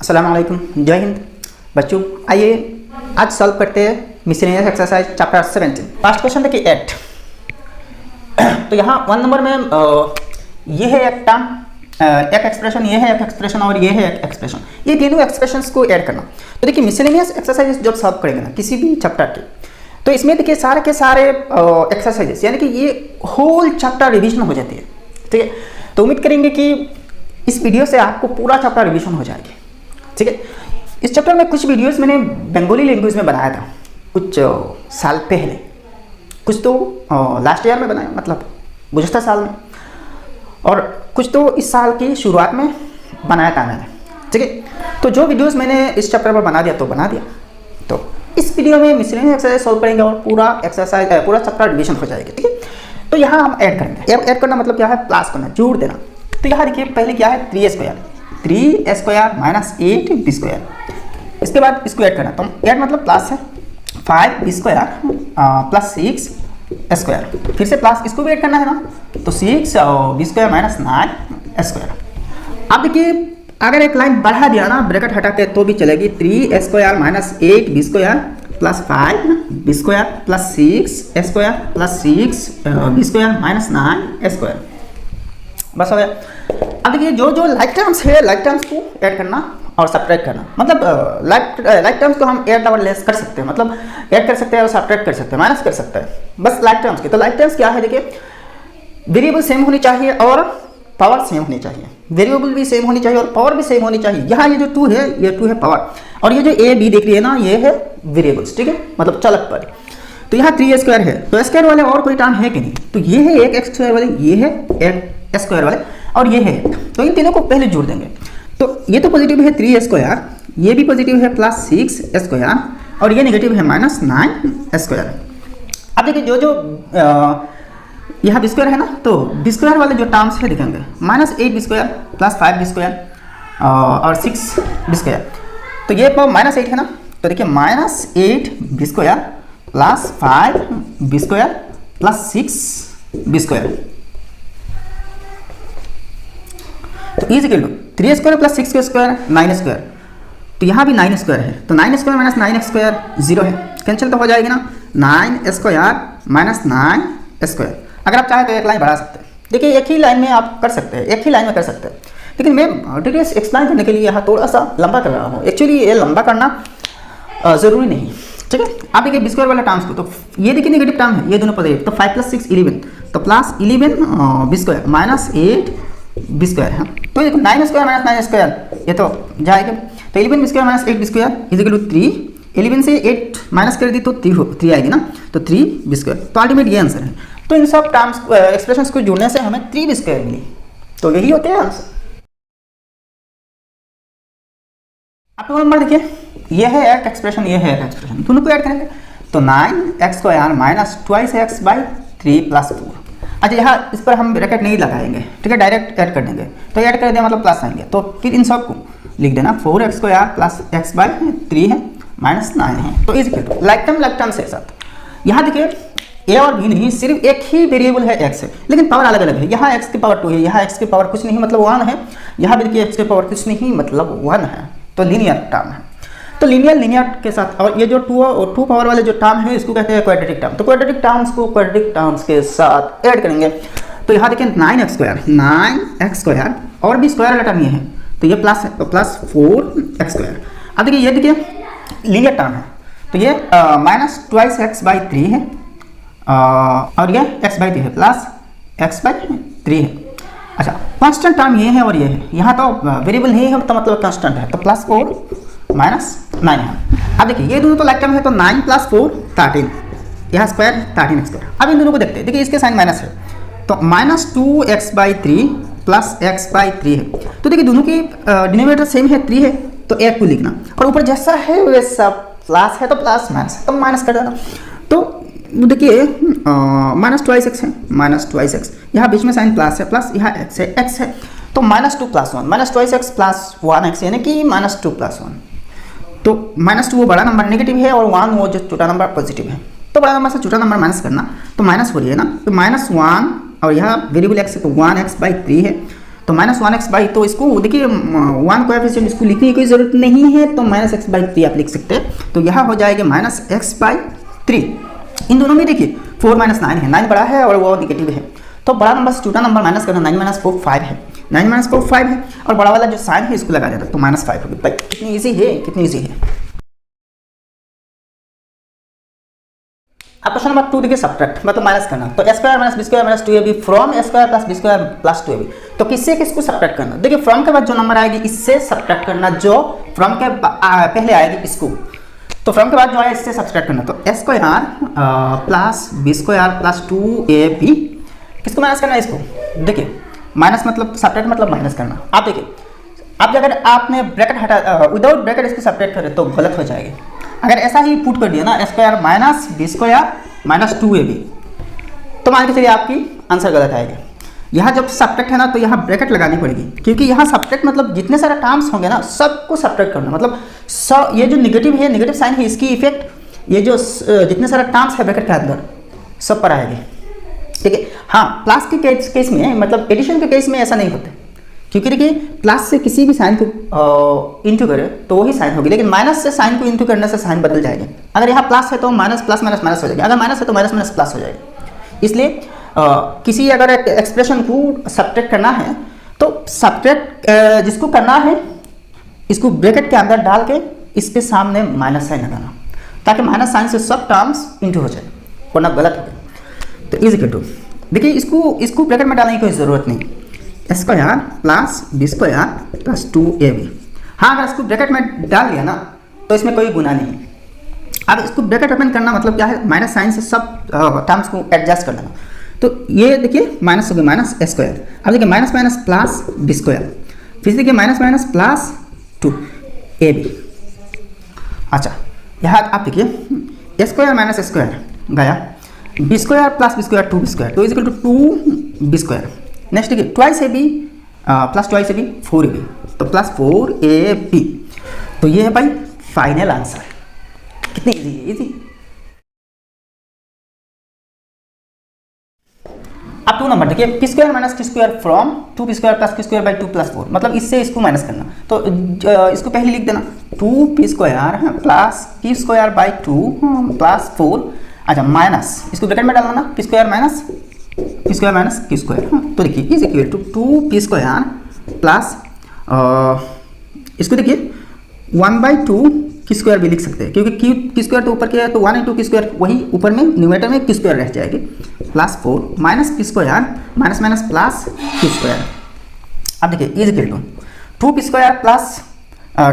अस्सलाम वालेकुम, जय हिंद। बच्चों आइए आज सॉल्व करते हैं miscellaneous exercise chapter 17। First question देखिए 8। तो यहाँ 1 नंबर में ये है एक टर्म, एक एक्सप्रेशन, ये है एक एक्सप्रेशन और ये है एक एक्सप्रेशन। ये तीनों एक्सप्रेशंस को ऐड करना। तो देखिए मिसलेनियस एक्सरसाइज जब सॉल्व करेंगे ना किसी भी चैप्टर के, तो इसमें देखिए सारे के सारे एक्सरसाइजेस यानी कि ये होल चैप्टर रिविजन हो जाती है। ठीक है, तो उम्मीद करेंगे कि इस वीडियो से आपको पूरा चैप्टर रिविजन हो जाएगी। ठीक है, इस चैप्टर में कुछ वीडियोस मैंने बंगाली लैंग्वेज में बनाया था कुछ साल पहले, कुछ तो लास्ट ईयर में बनाया, मतलब गुज़श्ता साल में, और कुछ तो इस साल की शुरुआत में बनाया था मैंने। ठीक है, तो जो वीडियोस मैंने इस चैप्टर पर बना दिया तो बना दिया। तो इस वीडियो में मिसलेनियस एक्सरसाइज सॉल्व करेंगे और पूरा एक्सरसाइज पूरा चैप्टर रिविजन हो जाएगी। ठीक है, तो यहाँ हम ऐड करेंगे। ऐड करना मतलब क्या है, प्लस करना, जोड़ देना। तो यहाँ देखिए पहले क्या है 3 स्क्वायर माइनस 8 बी स्क्वायर। इसके बाद इसको ऐड करना, तो ऐड मतलब प्लस है 5 बी स्क्वायर प्लस 6 स्क्वायर। फिर से प्लस इसको भी ऐड करना है ना, तो 6 बी स्क्वायर माइनस 9 स्क्वायर। अब देखिए अगर एक लाइन बढ़ा दिया ना ब्रैकेट हटा के तो भी चलेगी। 3 square minus 8 B square plus 5 B square plus 6 square plus 6 B square minus 9 square. बस हो गया। अब देखिए जो जो लाइक टर्म्स है, लाइक टर्म्स को ऐड करना और सब्ट्रैक्ट करना। मतलब लाइक टर्म्स को हम ऐड और लेस कर सकते हैं, मतलब ऐड कर सकते हैं और सब्ट्रैक्ट कर सकते हैं, माइनस कर सकते हैं, बस लाइक टर्म्स के। तो लाइक टर्म्स क्या है, देखिए वेरिएबल सेम होनी चाहिए और पावर सेम होनी चाहिए। वेरिएबल भी सेम होनी चाहिए और पावर भी सेम होनी चाहिए। यहाँ ये जो 2 है, ये 2 है पावर, और ये जो ए बी देख रही है ना, ये है वेरिएबल्स। ठीक है, मतलब चलक पर। तो यहाँ 3 स्क्वायर है, तो स्क्वायर वाले और कोई टर्म है कि नहीं, तो ये है एक एक्स स्क्वायर वाले, ये है एक स्क्वायर वाले, और ये है। तो इन तीनों को पहले जोड़ देंगे। तो ये तो पॉजिटिव है 3 स्क्वायर, ये भी पॉजिटिव है प्लस 6 स्क्वायर, और ये नेगेटिव है माइनस 9 स्क्वायर। अब देखिए जो जो यहाँ बी स्क्वायर है ना, तो बी स्क्वायर वाले जो टर्म्स है दिखेंगे, minus 8 B square plus 5 B square और 6 बी स्क्वायर। तो ये माइनस 8 है ना, तो देखिए minus 8 B square plus 5 B square plus 6 B square. तो is equal to 3 square plus 6 square 9 square. तो यहाँ भी 9 स्क्वायर है, तो 9 स्क्वायर माइनस 9 स्क्वायर 0 है, कैंसिल तो हो जाएगी ना। 9 स्क्वायर माइनस 9 स्क्वायर। अगर आप चाहें तो एक लाइन बढ़ा सकते हैं। देखिए एक ही लाइन में आप कर सकते हैं, एक ही लाइन में कर सकते हैं, लेकिन मैं डिटेल्स एक्सप्लेन करने के लिए यहाँ थोड़ा सा लंबा कर रहा हूँ। एक्चुअली ये लंबा करना ज़रूरी नहीं। ठीक है, आप देखिए बी स्क्वायर वाले टर्म्स को, तो ये देखिए नेगेटिव टर्म है, ये दोनों पॉजिटिव, तो 5 प्लस 6 11, तो plus 11 b square minus 8 B square है। तो 9 स्क्वायर माइनस 9 स्क्वायर ये तो जाएगा। तो 11 b square minus 8 B square is equal to 3। 11 से 8 माइनस कर दी तो 3 आएगी ना, तो 3 बी स्क्वायर। तो अल्टीमेट ये आंसर है। तो इन सब टर्म्स एक्सप्रेशंस को जोड़ने से हमें 3 बी स्क्वायर मिली। तो यही होते हैं आंसर। आप नंबर देखिए, ये है एक एक्सप्रेशन, ये है एक एक्सप्रेशन, दोनों को ऐड करेंगे तो 9 square minus 2x by 3 plus 4। अच्छा यहाँ इस पर हम ब्रैकेट नहीं लगाएंगे, ठीक है, डायरेक्ट ऐड कर देंगे। तो ऐड कर दिया मतलब प्लस आएंगे, तो फिर इन सब को लिख देना 4x square plus x by 3 है माइनस 9 है। तो is equal to like term से साथ। यहाँ देखिए ए और बी नहीं, सिर्फ एक ही वेरिएबल है x है, लेकिन पावर अलग अलग है। यहाँ x की पावर 2 है, यहाँ x की पावर कुछ नहीं मतलब 1 है, यहाँ भी देखिए x की पावर कुछ नहीं मतलब 1 है। तो लीनियर टर्म है। तो लीनियर के साथ, और ये जो 2 पावर वाले जो टर्म है इसको कहते हैं क्वाड्रेटिक टर्म। तो क्वाड्रेटिक टर्म्स को क्वाड्रेटिक टर्म्स के साथ ऐड करेंगे। तो यहाँ देखिए 9x स्क्वायर और भी स्क्वायर वाला टर्म ये है, तो ये प्लस 4x स्क्वायर। अब देखिए ये देखिए लीनियर टर्म है, तो ये माइनस 2x बाई 3 है, और ये x बाई 3 है प्लस x बाई 3 है। अच्छा कांस्टेंट टर्म ये है और ये है, यहाँ तो वेरिएबल नहीं है तो मतलब कांस्टेंट है, तो प्लस 4 माइनस 9 है। अब देखिए ये दोनों तो लाइक टर्म है, तो 9 प्लस 4 13, यहाँ स्क्वायर 13 स्क्वायर। अब इन दोनों को देखते हैं, देखिए इसके साइन माइनस है, तो minus 2x by 3 plus x by 3 है। तो देखिए दोनों की डिनोमिनेटर सेम है, 3 है, तो एक को लिखना, और ऊपर जैसा है वैसा प्लस है तो प्लस, माइनस तो माइनस कर देना। तो देखिए माइनस 2x है, माइनस 2x, यहाँ बीच में साइन प्लस है, प्लस यहाँ x है, तो minus 2 plus 1, minus 2x plus 1x यानी कि माइनस 2 प्लस 1। तो माइनस 2 वो बड़ा नंबर नेगेटिव है और 1 वो जो छोटा नंबर पॉजिटिव है। तो बड़ा नंबर से छोटा नंबर माइनस करना, तो माइनस हो रही है ना, तो माइनस 1 और यहाँ वेरिएबल x है तो 1x बाई 3 है, तो -1x बाई, तो इसको देखिए 1 कोएफिशिएंट इसको लिखने की कोई ज़रूरत नहीं है, तो -x बाई 3 आप लिख सकते हैं। तो यहाँ हो जाएगा -x बाई 3। इन दोनों में देखिए 4 - 9 है, 9 बड़ा है और वो निगेटिव है, तो बड़ा नंबर से छोटा नंबर माइनस करना, 9 - 4 5 है, 9 - 4 5 है, और बड़ा वाला जो साइन है इसको लगा देना, तो -5 होगी। भाई कितनी ईजी है, कितनी ईजी है। अब क्वेश्चन नंबर 2 देखिए, सब्ट्रैक्ट मतलब माइनस करना। तो a square minus b square minus 2ab from a square plus b square plus 2ab। तो किससे किसको सब्ट्रैक्ट करना? देखिए फ्रॉम के बाद जो नंबर आएगी इससे सब्ट्रैक्ट करना, जो फ्रॉम के पहले आएगी इसको। तो फ्रॉम के बाद जो आया इससे सब्ट्रैक्ट करना। तो a square plus b square plus 2ab, किसको माइनस करना है? इसको। देखिए माइनस मतलब सब्ट्रैक्ट मतलब माइनस करना। आप देखिए, अब अगर आपने ब्रैकेट हटा विदाउट ब्रैकेट इसको सब्ट्रैक्ट करें तो गलत हो जाएगी। अगर ऐसा ही पुट कर दिया ना, a square minus b square minus 2ab, तो मान के चलिए आपकी आंसर गलत आएगा। यहाँ जब सब्ट्रैक्ट है ना, तो यहाँ ब्रैकेट लगानी पड़ेगी, क्योंकि यहाँ सब्ट्रैक्ट मतलब जितने सारे टर्म्स होंगे ना सबको सब्ट्रैक्ट करना, मतलब ये जो निगेटिव है, निगेटिव साइन है, इसकी इफेक्ट ये जो जितने सारे टर्म्स है ब्रैकेट के अंदर सब पर आएगी। ठीक है। हाँ, प्लस के केस में मतलब एडिशन के केस में ऐसा नहीं होता, क्योंकि देखिए प्लस से किसी भी साइन को इंटू करे तो वही साइन होगी, लेकिन माइनस से साइन को इंटू करने से साइन बदल जाएगी। अगर यहाँ प्लस है तो माइनस प्लस माइनस माइनस हो जाएगी, अगर माइनस है तो माइनस माइनस प्लस हो जाएगी। इसलिए किसी अगर एक्सप्रेशन को सब्ट्रैक्ट करना है तो सब्ट्रैक्ट जिसको करना है इसको ब्रैकेट के अंदर डाल के इसके सामने माइनस साइन लगाना, ताकि माइनस साइन से सब टर्म्स इंटू हो जाए, वरना गलत हो गया। तो इज इक्वल टू, देखिए इसको ब्रैकेट में डालने की कोई ज़रूरत नहीं, square plus b square plus 2ab। हाँ, अगर इसको ब्रैकेट में डाल दिया ना तो इसमें कोई गुना नहीं। अब इसको ब्रैकेट ओपन करना मतलब क्या है, माइनस साइन से सब टर्म्स को एडजस्ट कर लेना। तो ये देखिए माइनस हो गया माइनस स्क्वायर, अब देखिए minus minus plus b square, फिर देखिए माइनस माइनस प्लस 2ab। अच्छा, यहाँ आप देखिए स्क्वायर माइनस स्क्वायर गया, b square plus b square 2b square, तो is equal to 2b square. Next देखिए twice ab plus twice ab 4ab, तो प्लस 4ab। तो ये है भाई फाइनल आंसर। कितनी इजी है, इजी। अब 2 नंबर देखिए, P square minus T square from 2p square plus q square by 2 plus 4, मतलब इससे इसको माइनस करना। तो इसको पहले लिख देना 2p square plus q square by 2 plus 4। अच्छा, माइनस इसको ब्रैकेट में डालना ना, p square minus q square. तो देखिए is equal to 2p square plus इसको देखिए 1/2 q स्क्वायर भी लिख सकते हैं, क्योंकि q स्क्वायर तो ऊपर क्या है, तो 1 × q स्क्वायर वही ऊपर में न्यूमरेटर में q स्क्वायर रह जाएगी, plus 4 minus p square minus minus plus q square. अब देखिए is equal to 2p square plus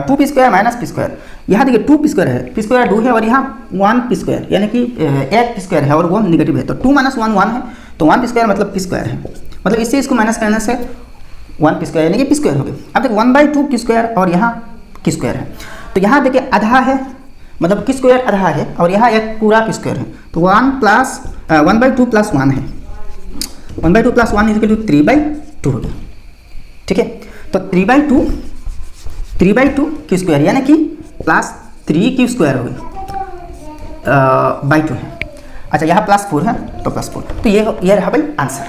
2p square minus p square. यहाँ देखिए 2p स्क्वायर है, p स्क्वायर 2 है, और यहाँ 1p स्क्वायर यानी कि 8p स्क्वायर है, और वो निगेटिव है, तो 2 - 1 1 है, तो 1p स्क्वायर मतलब p स्क्वायर है, मतलब इससे इसको माइनस करने से 1p स्क्वायर यानी कि p स्क्वायर हो गया। अब देखिए 1/2 q स्क्वायर और यहाँ q स्क्वायर है, तो यहाँ देखिए आधा है, मतलब q स्क्वायर आधा है, और यहाँ एक पूरा q स्क्वायर है, तो 1/2 प्लस 1 है, 1/2 प्लस 1 इज इक्वल टू 3/2 हो गया। ठीक है, तो 3/2 q स्क्वायर यानी कि प्लस 3q स्क्वायर हो गई बाई 2 है। अच्छा, यहाँ प्लस 4 है, तो प्लस 4, तो ये रहा भाई आंसर।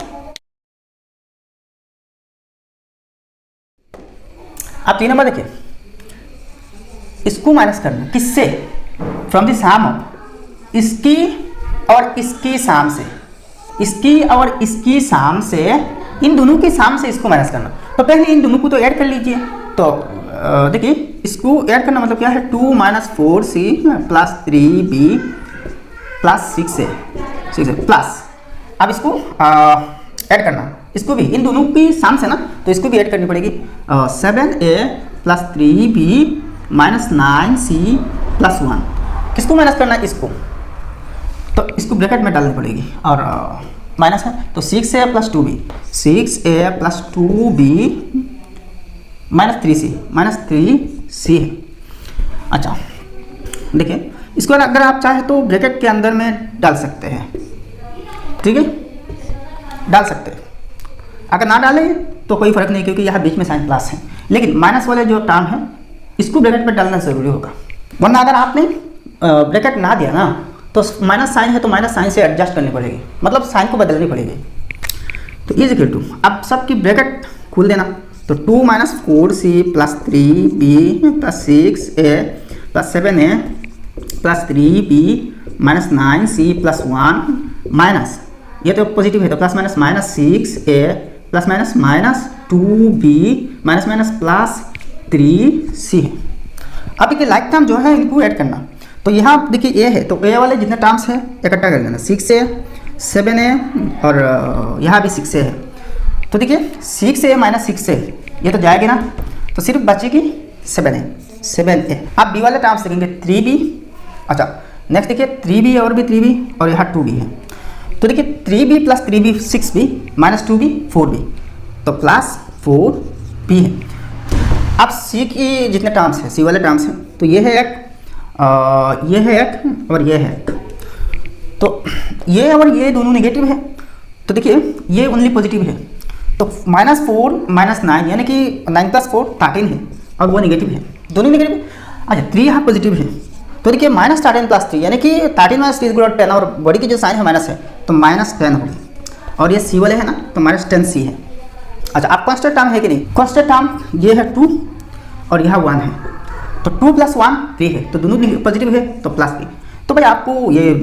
अब 3 नंबर देखिए, इसको माइनस करना किससे, फ्रॉम द सम ऑफ इसकी और इसकी सम से, इसकी और इसकी सम से, इन दोनों की सम से इसको माइनस करना। तो पहले इन दोनों को तो ऐड कर लीजिए। तो देखिए इसको ऐड करना मतलब क्या है, 2 - 4c plus 3b plus 6a plus, अब इसको ऐड करना, इसको भी इन दोनों की सम से ना, तो इसको भी ऐड करनी पड़ेगी, 7a plus 3b minus 9c plus 1। किसको माइनस करना है, इसको, तो इसको ब्रैकेट में डालनी पड़ेगी, और माइनस है तो 6a plus 2b, 6a plus 2b minus 3c है। अच्छा देखिए, इसको अगर आप चाहे तो ब्रैकेट के अंदर में डाल सकते हैं, ठीक है, डाल सकते हैं। अगर ना डालें तो कोई फर्क नहीं, क्योंकि यहाँ बीच में साइन प्लस है, लेकिन माइनस वाले जो टर्म है इसको ब्रैकेट में डालना ज़रूरी होगा, वरना अगर आपने ब्रैकेट ना दिया ना तो माइनस साइन है तो माइनस साइन से एडजस्ट करनी पड़ेगी, मतलब साइन को बदलनी पड़ेगी। तो इज इक्वल टू, अब सबकी ब्रैकेट खोल देना, तो 2 minus 4c plus 3b plus 6a plus 7a plus 3b minus 9c plus 1 minus, ये तो पॉजिटिव है तो plus minus minus 6a plus minus minus 2b minus minus plus 3c है। अब देखिए लाइक टर्म जो है इनको ऐड करना, तो यहाँ देखिए a है तो a वाले जितने टर्म्स है इकट्ठा कर लेना, 6a 7a और यहाँ भी 6a है, तो देखिए 6a माइनस 6a ये तो जाएगी ना, तो सिर्फ बचेगी 7a। अब b वाले टर्म्स देखेंगे 3b, अच्छा नेक्स्ट देखिए 3b और भी 3b और यहाँ 2b है, तो देखिए 3b plus 3b 6b minus 2b 4b, तो प्लस 4b है। अब c की जितने टर्म्स हैं, c वाले टर्म्स हैं, तो ये है एक, ये है एक और ये है एक, तो ये और ये दोनों नेगेटिव है, तो देखिए ये ओनली पॉजिटिव है, तो माइनस 4 माइनस 9 यानी कि 9 प्लस 4 13 है और वो नेगेटिव है, दोनों नेगेटिव। अच्छा 3 यहाँ पॉजिटिव है, तो देखिए माइनस 13 प्लस 3 यानी कि 13 माइनस 3 इक्वल 10 और बॉडी की जो साइन है माइनस है तो माइनस 10 होगी, और ये सी वाले है ना तो माइनस 10c है। अच्छा अब कॉन्स्टेंट टर्म है कि नहीं, कॉन्स्टेंट टर्म ये है 2 और यहाँ 1 है, तो 2 प्लस 1 3 है, तो दोनों पॉजिटिव है तो प्लस 3। तो भाई आपको ये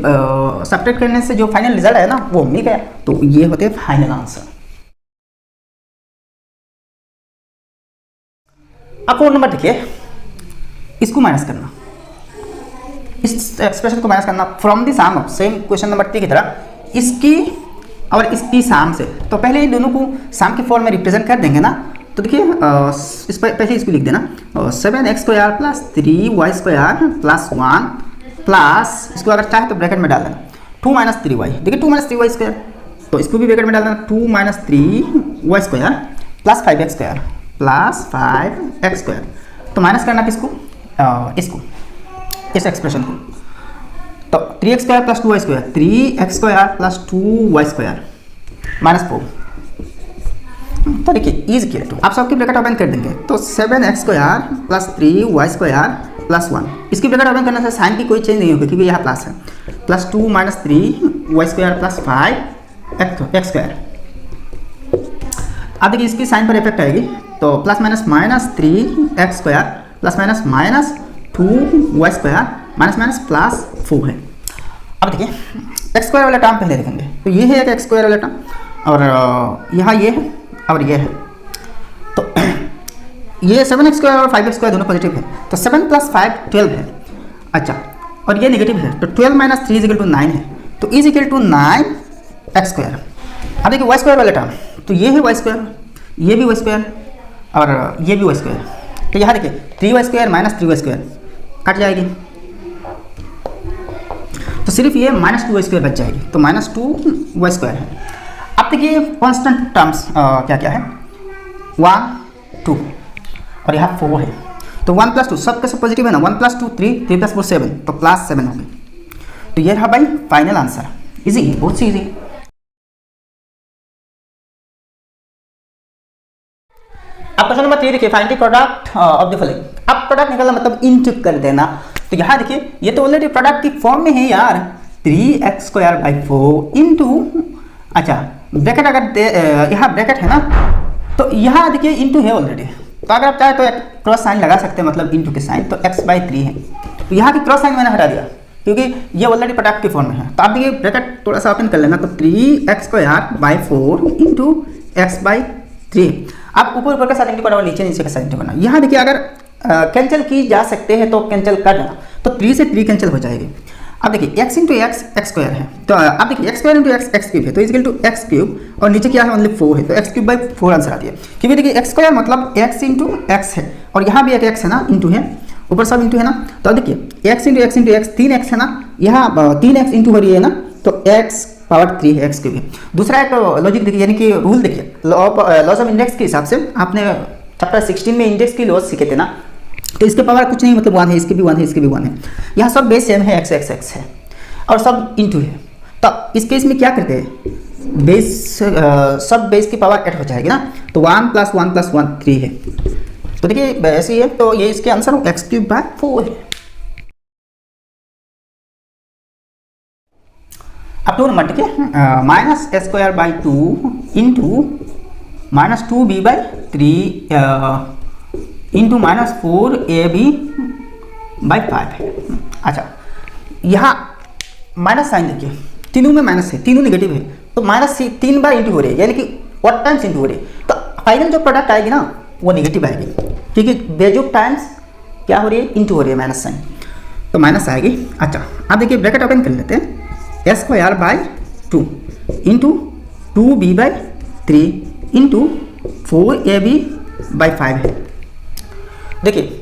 सब्ट्रैक्ट करने से जो फाइनल रिजल्ट है ना वो मिल गया, तो ये होते हैं फाइनल आंसर। अब 4 नंबर देखिए, इसको माइनस करना, इस एक्सप्रेशन को माइनस करना from the sum of, same question number 3 की तरह इसकी और इसकी सम से, तो पहले इन दोनों को सम के फॉर्म में रिप्रेजेंट कर देंगे ना, तो देखिए इस पर पहले इसको लिख देना 7x square plus 3y square plus 1 plus, इसको अगर चाहे तो ब्रैकेट में डाल देना 2 माइनस 3y, देखिए 2 माइनस 3y स्क्वायर, तो इसको भी ब्रैकेट में डाल देना 2 minus 3y square plus 5x square plus 5x square, तो माइनस करना किसको, इसको, इस एक्सप्रेशन को, तो 3x square plus 2y square, 3x square plus 2y square minus 4, तो देखिए इज इक्वल टू, आप सबकी ब्रैकेट ओपन कर देंगे तो 7x square plus 3y square plus 1, इसकी ब्रैकेट ओपन करने से साइन की कोई चेंज नहीं होगी क्योंकि यहाँ प्लस है, plus 2 minus 3y square plus 5x square. अब देखिए इसकी साइन पर इफेक्ट आएगी, तो plus minus minus 3x square plus minus minus 2y square minus minus plus 4 है। अब देखिए एक्स स्क्वायर वाला टर्म पहले देखेंगे, तो ये है एक एक्स स्क्वायर वाला टर्म और यहाँ ये है और ये है, तो ये 7x स्क्वायर और 5x स्क्वायर दोनों पॉजिटिव है, तो 7 प्लस 5 12 है। अच्छा और ये नेगेटिव है, तो 12 माइनस 3 इज इक्वल टू 9 है, तो is equal to 9x square. अब देखिए वाई स्क्वायर वाला टर्म, तो ये है वाई स्क्वायर, ये भी वाई स्क्वायर और ये भी वाई स्क्वायर, तो यहाँ देखिए 3y square minus 3y square cut जाएगी, तो सिर्फ ये माइनस 2y स्क्वायर बच जाएगी, तो माइनस 2y स्क्वायर है। अब देखिए कॉन्स्टेंट टर्म्स क्या क्या है, 1 2 और यहाँ 4 है, तो 1 प्लस 2 सब का सब पॉजिटिव है ना, 1 प्लस 2 3 3 प्लस 4 7, तो प्लस 7 हो गई, तो ये रहा भाई फाइनल आंसर। इजी है, बहुत सी इजी। अब क्वेश्चन नंबर 3 देखिए, find the product of the following. अब प्रोडक्ट निकालना मतलब इनटू कर देना, तो यहाँ देखिए ये तो ऑलरेडी प्रोडक्ट की फॉर्म में है यार, 3x स्क्वायर बाई 4 इंटू, अच्छा ब्रैकेट अगर यहाँ ब्रैकेट है ना, तो यहाँ देखिए इंटू है ऑलरेडी, तो अगर आप चाहे तो क्रॉस साइन लगा सकते हैं, मतलब इंटू के साइन, तो x बाई 3 है, तो यहाँ की क्रॉस साइन मैंने हटा दिया क्योंकि ये ऑलरेडी प्रोडक्ट की फॉर्म में है। तो आप देखिए ब्रैकेट थोड़ा सा ओपन कर लेना, तो 3x square by 4 into x by 3। आप ऊपर ऊपर का साइन करना, नीचे नीचे का साइन करना। यहाँ देखिए अगर कैंसिल की जा सकते हैं तो कैंसिल कर देना, तो 3 से 3 कैंसिल हो जाएगी। अब देखिए x into x x square है, तो अब देखिए x square into x x cube है, तो इक्वल टू एक्स क्यूब, और नीचे क्या है ओनली 4 है, तो एक्स क्यूब बाई 4 आंसर आती है, क्योंकि देखिए एक्स स्क्वायर मतलब x इंटू एक्स है, और यहाँ भी एक x है ना, इंटू है, ऊपर सब इंटू है ना, तो अब देखिए x into x into X 3x है ना, यहाँ 3x इंटू हो रही है ना, तो x पावर 3 है, एक्स क्यूब है। दूसरा एक लॉजिक देखिए, यानी कि रूल देखिए, लॉज ऑफ इंडेक्स के हिसाब से आपने चैप्टर 16 में इंडेक्स की लॉज सीखे थे ना, तो इसके पावर कुछ नहीं, मतलब 1 है, इसके भी 1 है, इसके भी 1 है, यहाँ सब बेस सेम है, x है और सब इंटू है। तो इस केस में क्या करते हैं, बेस सब बेस की पावर 8 हो जाएगी ना, तो 1 प्लस 1 प्लस 1 3 है, तो देखिए ऐसे ही है, तो ये इसके आंसर एक्स क्यूब बाय 4 है। अब 2 नंबर ठीक है, minus S square by 2 into -2b/3 into -4ab/5 है। अच्छा, यहाँ माइनस साइन देखिए, तीनों में माइनस है, तीनों नेगेटिव है, तो माइनस 3 बार इंटू हो रही है, यानी कि व्हाट टाइम्स इंटू हो रही है, तो फाइनल जो प्रोडक्ट आएगी ना वो नेगेटिव आएगी, क्योंकि बेजोक टाइम्स क्या हो रही है, इंटू हो रही है माइनस साइन, तो माइनस आएगी। अच्छा, अब देखिए ब्रैकेट ओपन कर लेते हैं, s²/2 into 2b/3 into 4ab/5 है। देखिए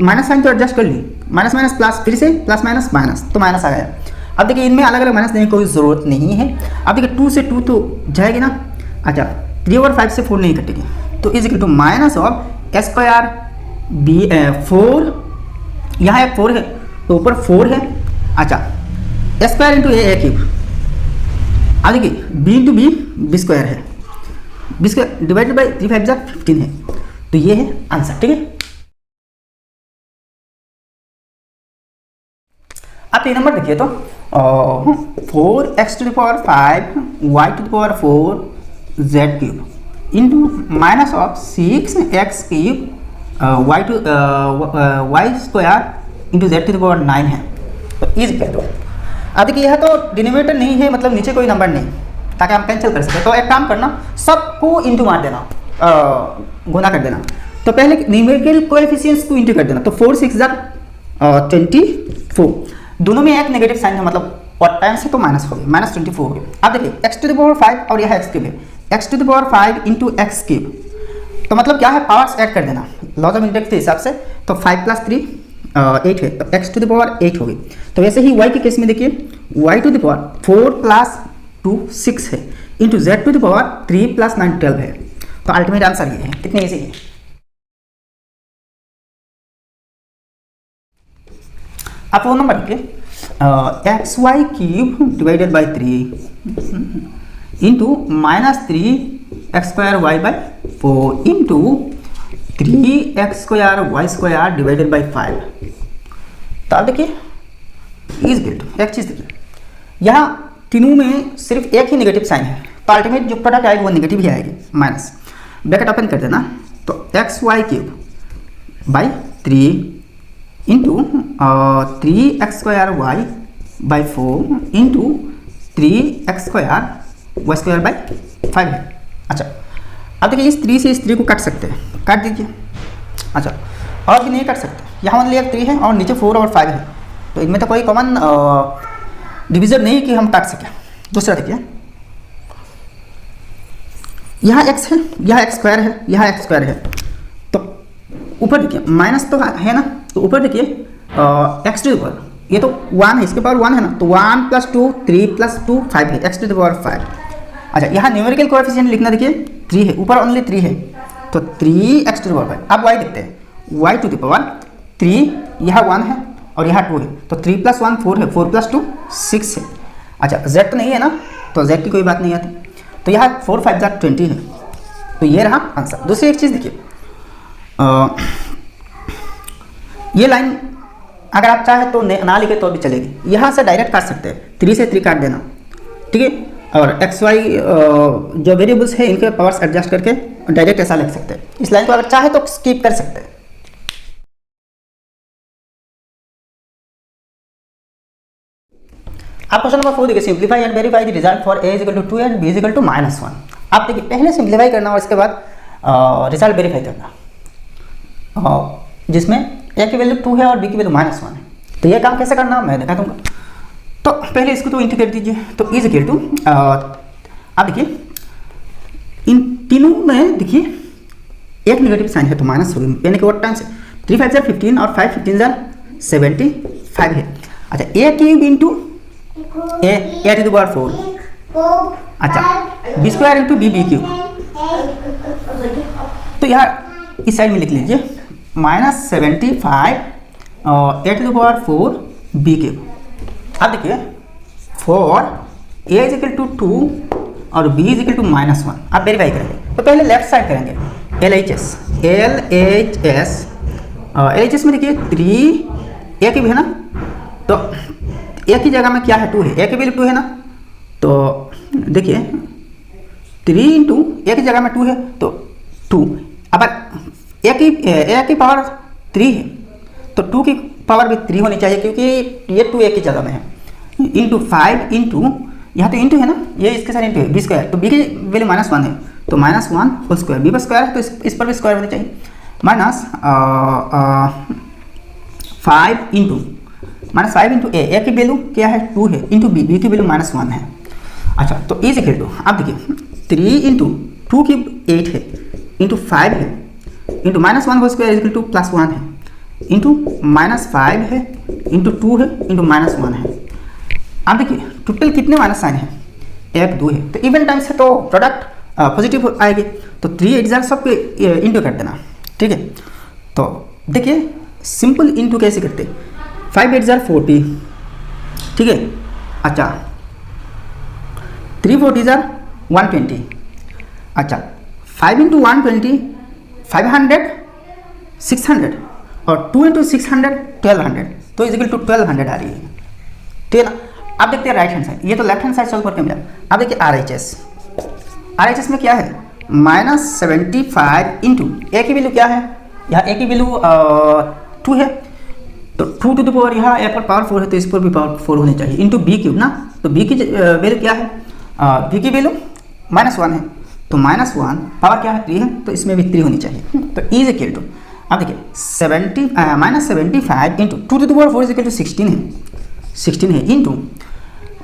माइनस साइन तो एडजस्ट कर ली, माइनस माइनस प्लस, फिर से प्लस माइनस माइनस, तो माइनस आ गया। अब देखिए इनमें अलग अलग माइनस देने की कोई ज़रूरत नहीं है। अब देखिए 2 से 2 तो जाएगी ना। अच्छा, 3/5 से 4 नहीं कटेगी, तो is equal to minus of s²b/4, यहाँ एक 4 है तो ऊपर 4 है। अच्छा, s² इंटू a³ अब देखिए b इंटू b² है, b² डिवाइडेड बाई 3 5 15 है, तो ये है आंसर। ठीक है, आप 3 नंबर देखिए तो 4x⁵ y⁴ z³ into minus of 6x³ y² into z⁴ है, तो इज इक्वल टू, अब देखिए यह तो डिनोमिनेटर नहीं है, मतलब नीचे कोई नंबर नहीं, ताकि हम कैंसिल कर सकें। तो एक काम करना, सबको इंटू मार देना, गुना कर देना। तो पहले न्यूमेरिकल कोएफिशिएंट्स को इंटू कर देना, तो 4 6 24, दोनों में एक नेगेटिव साइन है, मतलब और टाइम्स है तो माइनस हो गई, -24 हो गई। अब देखिए x⁵ और यह x³ है, x⁵ इंटू x³, तो मतलब क्या है, पावर्स ऐड कर देना लॉज ऑफ इंडेक्स के हिसाब से, तो 5 + 3 8 है, तो x⁵ हो गई। तो वैसे ही y के केस में देखिए y⁴ 4 + 2 6 है, इंटू z⁴ 3 + 9 12 है, तो अल्टीमेट आंसर ये है। कितने ईजी है। आप वो नंबर देखिए, xy³ divided by 3 into -3x²y/4 into 3x²y² divided by 5। तो आप देखिए इज गिल्ट, एक चीज़ देखिए, यहाँ तीनों में सिर्फ एक ही नेगेटिव साइन है, तो अल्टीमेट जो प्रोडक्ट आएगी वो नेगेटिव ही आएगी, माइनस। ब्रैकेट ओपन कर देना, तो xy³/3 into 3x²y/4 into 3x²y²/5 है। अच्छा, अब देखिए इस 3 से इस 3 को काट सकते हैं, काट दीजिए। अच्छा, और भी नहीं काट सकते, यहाँ ओनली एक 3 है और नीचे 4 और 5 है, तो इनमें तो कोई कॉमन डिवीजन नहीं कि हम काट सकें। दूसरा देखिए, यहाँ x है, यहाँ x² है, यहाँ x² है, तो ऊपर देखिए माइनस तो है ना, तो ऊपर देखिए x⁵, ये तो 1 है, इसके पावर 1 है ना, तो 1 + 2 3 + 2 5 है, x⁵ 5। अच्छा, यहाँ न्यूमेरिकल कोएफिशिएंट लिखना, देखिए 3 है, ऊपर ओनली 3 है, तो 3x⁵। अब y देखते हैं, y⁵, यहाँ 1 है और यहाँ 2 है, तो 3 + 1 4 है, 4 + 2 6 है। अच्छा, z तो नहीं है ना, तो z की कोई बात नहीं आती, तो यहाँ 4 5 20 है, तो ये रहा आंसर। दूसरी एक चीज़ देखिए, ये लाइन अगर आप चाहे तो ना लिखे तो भी चलेगी, यहाँ से डायरेक्ट काट सकते हैं, 3 से 3 काट देना। ठीक है, और XY जो वेरिएबल्स है इनके पावर्स एडजस्ट करके डायरेक्ट ऐसा लिख सकते हैं। इस लाइन को अगर चाहे तो स्किप कर सकते हैं। आप क्वेश्चन नंबर 4 देखिए, simplify and verify the result for a = 2 and b = -1। आप देखिए पहले सिंप्लीफाई करना और इसके बाद रिजल्ट वेरीफाई करना, जिसमें a की वैल्यू 2 है और b की वैल्यू -1 है। तो ये काम कैसे करना मैं दिखा दूंगा। तो पहले इसको तो इंटीग्रेट दीजिए, तो इज इक्वल टू, आप देखिए इन तीनों में देखिए एक नेगेटिव साइन है तो माइनस हो गई, यानी कि व्हाट टाइम्स 3 5 15 और 5 15 75 है। अच्छा, a³ इंटू a⁴, अच्छा b² इंटू b³ तो यार इस साइड में लिख लीजिए -75 a⁴ b³। अब देखिए फॉर a = 2 और b = -1 आप वेरीफाई करेंगे, तो पहले लेफ्ट साइड करेंगे, LHS में देखिए 3 a की भी है ना, तो a की जगह में क्या है 2 है, a की वैल्यू 2 है ना, तो देखिए 3 इंटू ए की जगह में 2 है तो 2, अब ए की पावर 3 है तो 2 की पावर भी 3 होनी चाहिए क्योंकि ये 2 ए की जगह में है, इंटू 5 इंटू, यहाँ तो इंटू है ना, ये इसके साथ इंटू है बी स्क्वायर, तो बी की वैल्यू -1 है तो -1 होल स्क्वायर, बी पर स्क्वायर है तो इस पर भी स्क्वायर होना चाहिए, माइनस 5 इंटू ए की वैल्यू क्या है 2 है, इंटू बी की वैल्यू -1 है। अच्छा तो इज इक्वल टू, अब देखिए 3 इंटू 2 की 8 है, इंटू 5 है, into -1 whole square equal to +1 है, इंटू -5 है, इंटू 2 है, इंटू -1 है। अब देखिए टोटल कितने माइनस साइन है, 1 2 है, तो इवन टाइम्स है तो प्रोडक्ट पॉजिटिव आएगी, तो 3 8 सबके इंटू कर देना, ठीक है। तो देखिए सिंपल इंटू कैसे करते, 5 8 40, ठीक है। अच्छा 3 4 120, अच्छा 5 इंटू 120 500 600 और 2 इंटू 600 1200, तो इज इक्वल टू 1200 आ रही है, ठीक है ना। अब देखते हैं राइट हैंड साइड, ये तो लेफ्ट हैंड साइड सॉल्व करके मिला। अब देखिए RHS में क्या है -75 इंटू ए की वैल्यू क्या है, यहाँ ए की वैल्यू 2 है तो 2 टू द पावर, यहाँ ए पर पावर 4 है तो इस पर भी पावर 4 होनी चाहिए, इंटू बी क्यूब ना, तो बी की वैल्यू क्या है, बी की वैल्यू -1 है तो -1 पावर क्या है 3 है तो इसमें भी 3 होनी चाहिए, तो इज इक्वल टू, अब देखिए -75 into 2 to the power 4 is equal to 16 है इंटू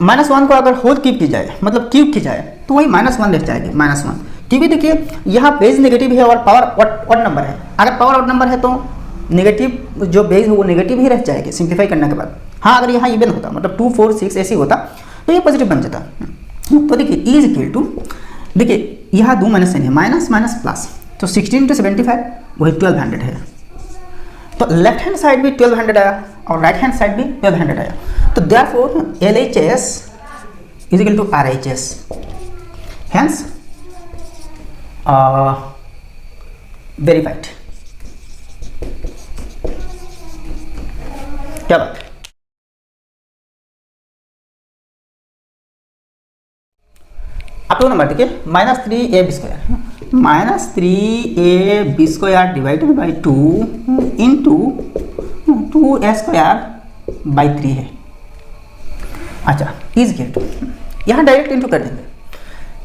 -1 को अगर होल क्यूब की जाए, मतलब क्यूब की जाए तो वही -1 रह जाएगी, -1, क्योंकि देखिए यहाँ बेस नेगेटिव है और पावर ऑड नंबर है, अगर पावर ऑड नंबर है तो नेगेटिव जो बेस है वो नेगेटिव ही रह जाएगी सिंप्लीफाई करने के बाद। हाँ अगर यहाँ इवन होता, मतलब 2 4 6 ऐसे होता तो ये पॉजिटिव बन जाता। तो देखिए इज इक्वल टू, देखिए यहाँ 2 माइनस साइन है, माइनस माइनस प्लस, तो 16 इंटू 75 वही 1200 है, तो लेफ्ट हैंड साइड भी 1200 आया और राइट हैंड साइड भी 1200 आया, तो therefore LHS is equal to RHS, hence verified. क्या बात है। आप लोग नंबर देखिए -3ab square divided by 2 into 2a square by 3 है। अच्छा इज इक्वल टू, यहाँ डायरेक्ट इंटू कर देंगे,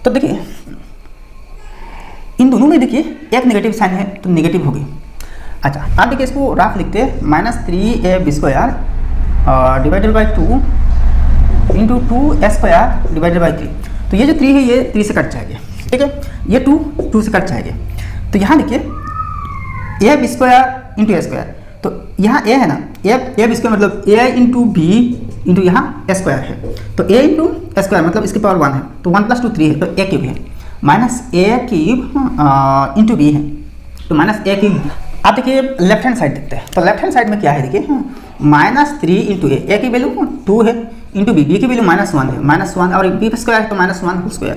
तो देखिए इन दोनों में देखिए एक नेगेटिव साइन है तो नेगेटिव होगी। अच्छा आप देखिए इसको राफ लिखते हैं, -3ab square divided by 2 into 2a square divided by 3, तो ये जो 3 है ये 3 से कट जाएगी, ठीक है, ये 2 से कट जाएगी, तो यहाँ देखिए ab square into a square, तो यहाँ a है ना, ab स्क्वायर मतलब a इंटू बी इंटू यहाँ a स्क्वायर है, तो a इंटू a स्क्वायर मतलब इसकी पावर 1 है तो 1 + 2 3 है, तो a क्यूब है, minus a cube into b है तो -a क्यूब। आप देखिए लेफ्ट हैंड साइड देखते हैं, तो लेफ्ट हैंड साइड में क्या है देखिए -3 इंटू a की वैल्यू 2 है, इंटू बी की वैल्यू -1 है, -1 और बी स्क्वायर है तो -1 होल स्क्वायर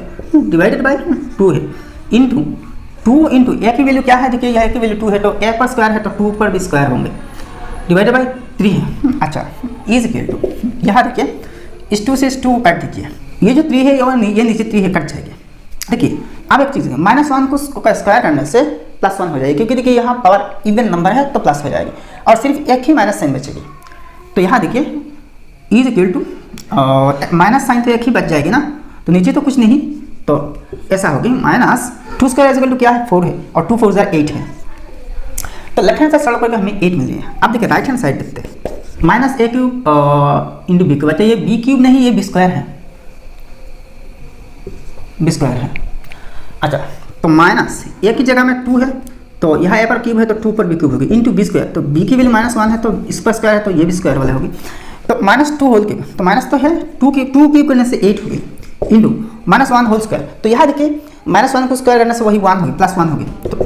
डिवाइडेड बाई 2 है, इंटू 2 इंटू a की वैल्यू क्या है देखिए, a की वैल्यू 2 है तो a पर स्क्वायर है तो 2 पर भी स्क्वायर होंगे, डिवाइडेड बाई 3 है। अच्छा इज इक्वल टू, यहाँ देखिए इस 2 से इस 2 काट दीजिए, ये जो 3 है और ये नीचे 3 है कट जाएगी। देखिए अब एक चीज़ है, -1 को स्क्वायर करने से +1 हो जाएगी, क्योंकि देखिए यहाँ पावर इवन नंबर है तो प्लस हो जाएगी और सिर्फ एक ही माइनस साइन बचेगी, तो यहाँ देखिए is equal to minus sign तो एक ही बच जाएगी ना, तो नीचे तो कुछ नहीं, तो ऐसा होगी -2 स्क्वायर इज इक्वल टू क्या है 4 है और 2 4 8 है, तो लेफ्ट हैंड साइड सॉल्व करके हमें 8 मिल रही है। अब देखिए राइट हैंड साइड देखते हैं, -a cube into b cube, अच्छा ये बी क्यूब नहीं ये बी स्क्वायर है, बी स्क्वायर है। अच्छा तो माइनस a की जगह में 2 है तो यहाँ a पर क्यूब है तो 2 पर बी क्यूब होगी, इंटू बी स्क्वायर, तो b की वैल्यू -1 है तो इस पर स्क्वायर है तो ये भी स्क्वायर वाला होगी, तो -2 होल क्यूब, तो माइनस तो है 2 क्यूब करने से 8 होगी, इंटू -1 होल स्क्वायर, तो यहाँ देखिए -1 को स्क्वायर करने से वही 1 होगी, +1 होगी, तो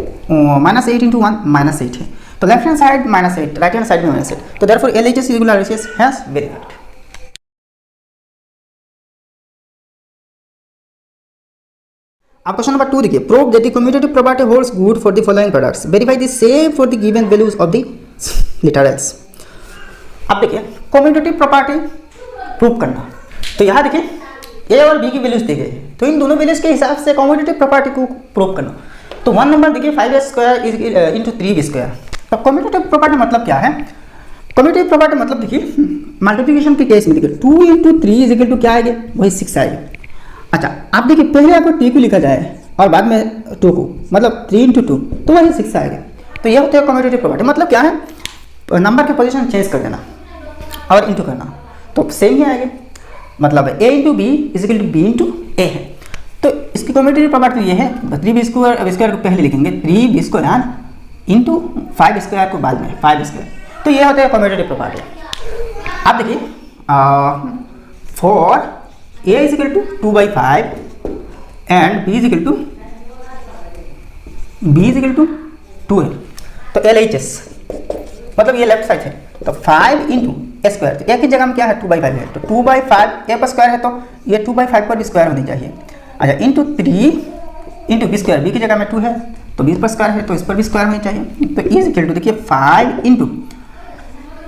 -8 इंटू 1 -8 है, तो left hand side -8 right hand side में -8, तो therefore LHS is equal to RHS, has verified. अब क्वेश्चन नंबर 2 देखिए, prove that the commutative property holds good for the following products, verify the same for the given values of the literals. अब देखिए commutative property prove करना, तो यहाँ देखिए a और b की वैल्यूज दी गई है, तो इन दोनों वैल्यूज के हिसाब से कम्यूटेटिव प्रॉपर्टी को प्रूव करना। तो 1 नंबर देखिए 5 स्क्वायर इंटू 3 स्क्वायर। तो कम्यूटेटिव प्रॉपर्टी मतलब क्या है? कम्यूटेटिव प्रॉपर्टी मतलब देखिए मल्टीप्लिकेशन के केस में देखिए 2 इंटू 3 इज इक्वल टू क्या आएगा? वही 6 आएगा। अच्छा आप देखिए पहले आपको टी को लिखा जाए और बाद में 2 को, मतलब 3 इंटू 2 तो वही 6 आएगा। तो यह होता है कम्यूटेटिव प्रॉपर्टी। मतलब क्या है? नंबर के पोजीशन चेंज कर देना और इंटू करना तो सेम ही आएगा। मतलब a into B is equal to B into A है। तो इसकी कम्यूटेटिव प्रॉपर्टी तो ये है 3b स्क्वायर को पहले लिखेंगे 3b स्क्वायर इंटू 5 स्क्वायर को बाद में 5 स्क्वायर। तो ये होता है कम्यूटेटिव प्रॉपर्टी। आप देखिए for a is equal to 2/5 and b is equal to 2 है। तो LHS मतलब ये लेफ्ट साइड है तो 5 इंटू ए स्क्वायर। तो एक ही जगह में क्या है 2/5 है तो 2/5 ए पर स्क्वायर है तो ये 2/5 पर भी स्क्वायर होनी चाहिए। अच्छा into 3 into b square, b की जगह में 2 है तो 20 पर स्क्वायर है तो इस पर भी स्क्वायर होनी चाहिए। तो इज इक्वल टू देखिए 5 इंटू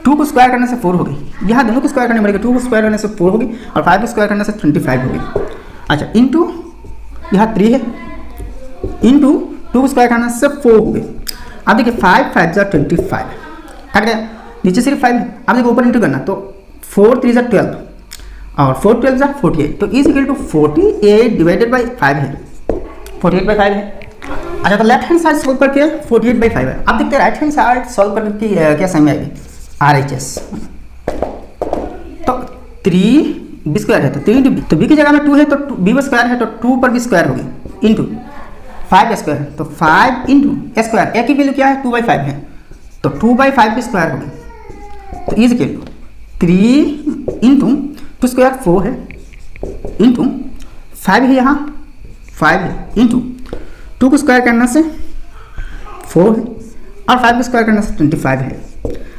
2 को स्क्वायर करने से 4 होगी, यहाँ दोनों को स्क्वायर करने पड़ेगा 2 को स्क्वायर करने से 4 होगी और 5 को स्क्वायर करने से 25 होगी। अच्छा इंटू यहाँ 3 है इंटू 2 को स्क्वायर करने से 4 होगी। अब देखिए 5 5 जा 25 हट गया, नीचे सिर्फ 5 है। अब देखिए ऊपर इंटू करना तो 4 3 जा 12 और 4 12 जा 48 तो is equal to 48 divided by 5 है 48/5 है। अच्छा तो लेफ्ट हैंड साइड सॉल्व करके 48/5 है। अब देखते हैं राइट हैंड साइड सॉल्व करके क्या सही आएगी RHS। तो 3b स्क्वायर है तो 3 इंटू बी, तो b की जगह में 2 है तो b स्क्वायर है तो 2 पर भी स्क्वायर होगी इंटू 5 स्क्वायर है तो 5 इंटू स्क्वायर, ए की वैल्यू क्या है 2/5 है तो 2/5 की स्क्वायर होगी। तो is equal to 3 into 2 square 4 है इंटू 5 है यहाँ 5 है इंटू 2 को स्क्वायर करने से 4 है और 5 को स्क्वायर करने से 25 है।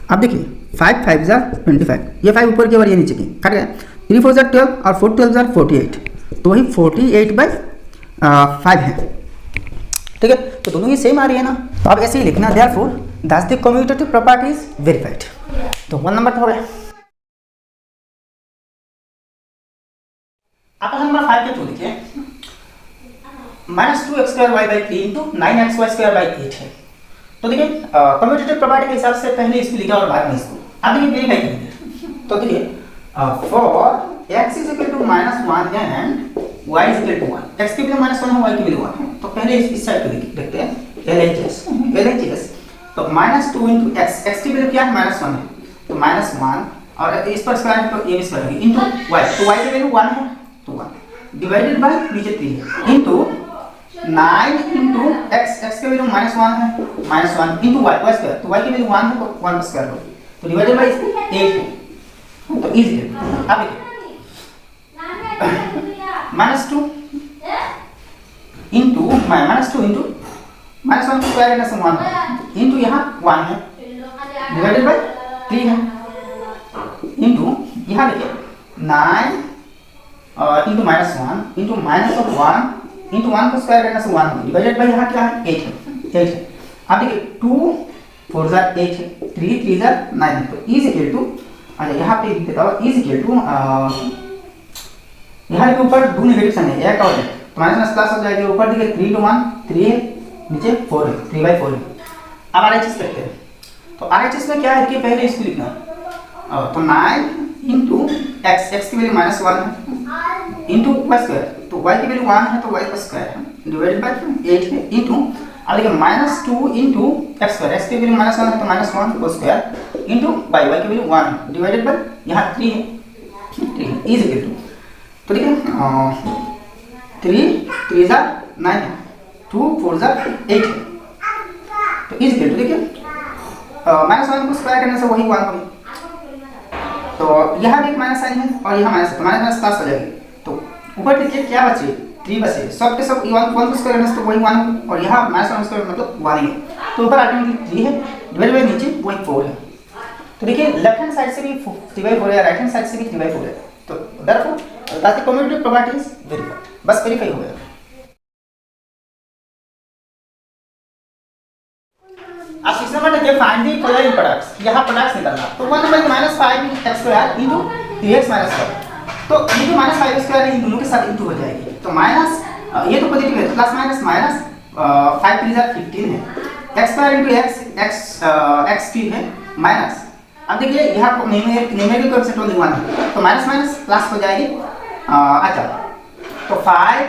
अब देखिए 5 5 जा 25, ये 5 ऊपर की और ये नीचे की कट गया। 3 4 जा 12 और 4 12 जा 48 तो वही 48/5 है। ठीक है तो दोनों ही सेम आ रही है ना। तो अब ऐसे ही लिखना therefore thus the commutative property is verified। तो 1 नंबर हो गया। अब नंबर 5 के थ्रू देखिए -2x²y/3 इंटू 9xy²/8 है। तो देखिए कम्यूटेटिव प्रॉपर्टी के हिसाब से पहले इसको लिखा और बाद में इसको अब देखिए वेरीफाई करेंगे। तो देखिए for x is equal to -1 and y is equal to 1, x की वैल्यू -1 है y की वैल्यू 1 है। तो पहले इस साइड को देखते हैं LHS तो -2 इंटू x की वैल्यू क्या है -1 है तो -1 और इस पर स्क्वायर है तो ये स्क्वायर होगी इंटू y, तो y की वैल्यू 1 है तो 1 डिवाइडेड बाय नीचे 3 है इंटू 9 इंटू x की वैल्यू -1 है -1 इंटू y स्क्वायर, तो y की वैल्यू 1 है तो 1 स्क्वायर होगी तो डिवाइडेड बाय 8 है। तो इजी है। अब देखिए -2 इंटू -1 को स्क्वायर करने से 1 इंटू यहाँ 1 है डिवाइडेड बाय 3 है इंटू यहाँ देखिए 9 इंटू -1 इंटू -1 इंटू 1 को स्क्वायर करने से 1 है डिवाइडेड बाय यहाँ क्या है 8 है। अब देखिए 2 4 जा 8 है 3 3 जा 9 है तो इज इक्वल टू अच्छा यहाँ पे लिख देता हूँ इज इक्वल टू यहाँ के ऊपर 2 नेगेटिव साइन है एक और है तो माइनस प्लस हो जाएगा। ऊपर देखिए 3 to 1 3 है नीचे 4 है 3/4 है। अब RHS करते हैं तो RHS में क्या है कि पहले इसको लिखना तो 9 इंटू x की वैल्यू -1 है इंटू y स्क्वायर तो y की वैल्यू 1 है तो y का स्क्वायर है डिवाइडेड बाय 8 है इंटू अब देखिए -2 इंटू x की वैल्यू -1 है तो -1 का स्क्वायर इंटू y की वैल्यू 1 है डिवाइडेड बाय यहाँ 3 है 3 इज इक्वल टू तो देखिए 3 3 जा 9 है 2 4 जा 8 है तो इज इक्वल टू देखिए -1 को स्क्वायर करने से वही 1 होगी तो यहाँ भी एक माइनस साइन है और यहाँ माइनस तो माइनस प्लस हो जाएगी। तो ऊपर देखिए क्या बचे 3 बचे सब के सब 1 को स्क्वायर करने से तो वही 1 और यहाँ -1 स्क्वायर मतलब 1 ही है तो ऊपर अल्टीमेटली 3 है डिवाइडेड बाय नीचे वही 4 है। तो देखिए लेफ्ट हैंड साइड से भी 3/4 है राइट हैंड साइड से भी 3/4 है तो therefore that the commutative property is verified. बस वेरीफाई हो गया। अब 6 नंबर देखिए फाइंड द फॉलोइंग प्रोडक्ट्स, यहाँ प्रोडक्ट्स निकालना तो 1 नंबर -5x² इंटू 3x - 4 तो इंटू -5² इन दोनों के साथ इंटू हो जाएगी तो माइनस ये तो पॉजिटिव है, तो प्लस माइनस माइनस 5 3 15 है, X square into x cube है माइनस। अब देखिए यहाँ न्यूमेरिकल कोएफिशिएंट ओनली 1 है, तो माइनस माइनस प्लस हो जाएगी। अच्छा, तो 5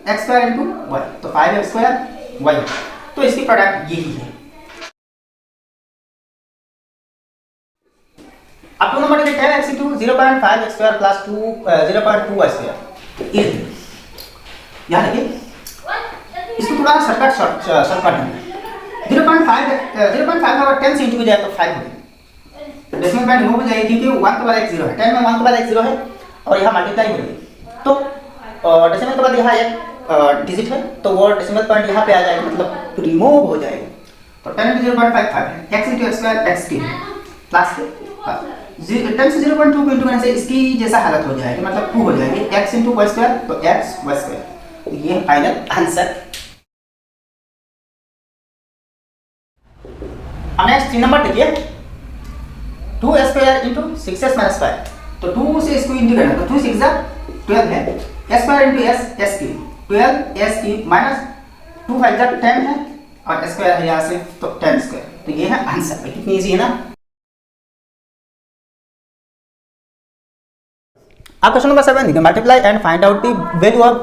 एक्स स्क्वायर इंटू वाई, तो 5 एक्स स्क्वायर वाई, तो इसकी प्रोडक्ट यही है। अब 2 नंबर के 10x into 0.5 x square plus 0.2 y square, यहाँ देखिए इसको थोड़ा शॉर्टकट है। 0.5 अगर 10 से इंटू हो जाए तो 5 हो गया, डेसिमल पॉइंट रिमूव हो जाएगी क्योंकि 1 के बाद एक 0 है, 10 में 1 के बाद एक 0 है और यहाँ मल्टीप्लाई हो रही है, तो डेसिमल के बाद यहाँ एक डिजिट है, तो वो डेसिमल पॉइंट यहाँ पे आ जाएगा, मतलब रिमूव हो जाएगा। तो 10 इंटू 0.5 है, x into x square x cube plus 10 से 0.2 को इंटू करने से इसकी जैसा हालत हो जाएगी, मतलब 2 हो जाएगी, x इंटू वाई स्क्वायर, तो x वाई स्क्वायर, तो ये है फाइनल आंसर। अब नेक्स्ट 3 नंबर देखिए, 2 स्क्वायर इंटू 6s माइनस 5, तो 2 से इसको इंटू करना, तो 2 6 12 है, s square into s cube 12 s cube minus 2 5 10 है और स्क्वायर है यहाँ से, तो 10 स्क्वायर, तो ये है आंसर। कितनी इजी है ना। अब क्वेश्चन नंबर 7 देखिए, multiply and find out the value of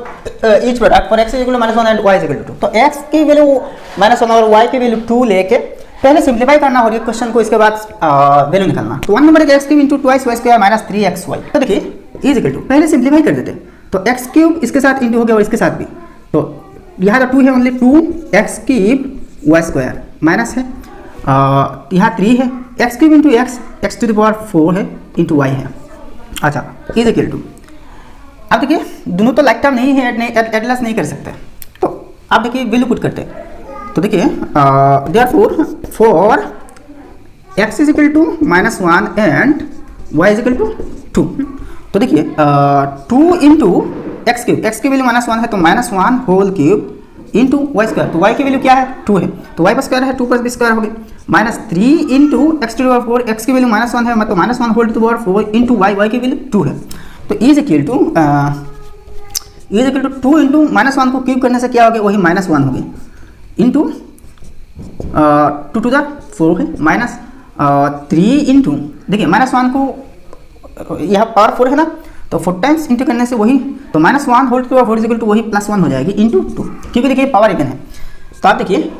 each product for x equal to -1 and y equal to 2। तो x की वैल्यू -1 और y की वैल्यू 2 लेके पहले सिंपलीफाई करना हो रही है क्वेश्चन को, इसके बाद वैल्यू निकालना। तो 1 नंबर है x cube into 2y square minus 3xy, तो देखिए इज इक्वल टू, पहले सिंपलीफाई कर देते, तो x क्यूब इसके साथ इंटू हो गया और इसके साथ भी, तो यहाँ तो 2 है, only 2x cube y square minus है, यहाँ 3 है, x cube into x to the power 4 है इंटू y है। अच्छा, इज इक्वल टू, अब देखिए दोनों तो लाइक टर्म नहीं है, एडलस नहीं कर सकते, तो आप देखिए वैल्यू पुट करते हैं, तो देखिए therefore for x is equal to -1 and y is equal to 2, तो देखिए 2 इंटू एक्स क्यूब, एक्स की वैल्यू -1 है, तो -1 whole cube into y square, तो y की वैल्यू क्या है 2 है, तो y पर स्क्वायर है, 2 प्लस b स्क्वायर हो गई, -3 into x to the power 4, x की वैल्यू -1 है, मतलब -1 whole to the power 4 into y की वैल्यू 2 है, तो इज इक्वल टू 2 इंटू -1 को क्यूब करने से क्या हो गया, वही -1 हो गई, इंटू 2 टू द 4 है, माइनस 3 इंटू, देखिए -1 को यहाँ पावर 4 है ना, तो 4 टाइम्स इंटू करने से वही, तो -1 whole to the 4 is equal to वही +1 हो जाएगी इंटू 2, क्योंकि देखिए पावर इवन है, तो आप देखिए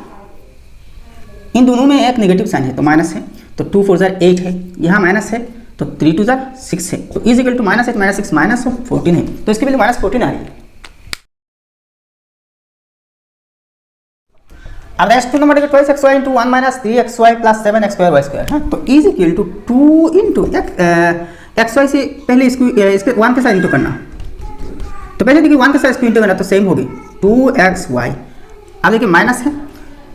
इन दोनों में एक नेगेटिव साइन है, तो माइनस है, तो 2 4 8 है, यहाँ माइनस है, तो 3 2 6 है, तो इज इक्वल टू -8 -6 -14 है, तो इसकी वैल्यू -14 आ रही है। अब नेक्स्ट नंबर है 12xy into 1 - 3xy plus 7x² y square है, तो is equal to 2 into xy से पहले इसको इसके 1 के साथ इंटू करना, तो पहले देखिए 1 के साथ इसको इंटू करना, तो सेम होगी 2xy, अब देखिए माइनस है,